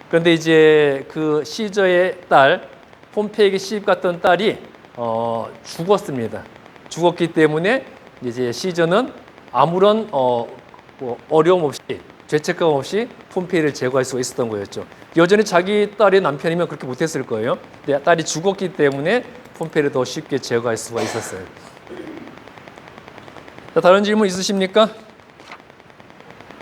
그런데 이제 그 시저의 딸 폼페이에게 시집 갔던 딸이 죽었습니다. 죽었기 때문에 이제 시저는 아무런 어려움 없이 죄책감 없이 폼페이를 제거할 수가 있었던 거였죠. 여전히 자기 딸의 남편이면 그렇게 못했을 거예요. 근데 딸이 죽었기 때문에 폼페이를 더 쉽게 제거할 수가 있었어요. 자, 다른 질문 있으십니까?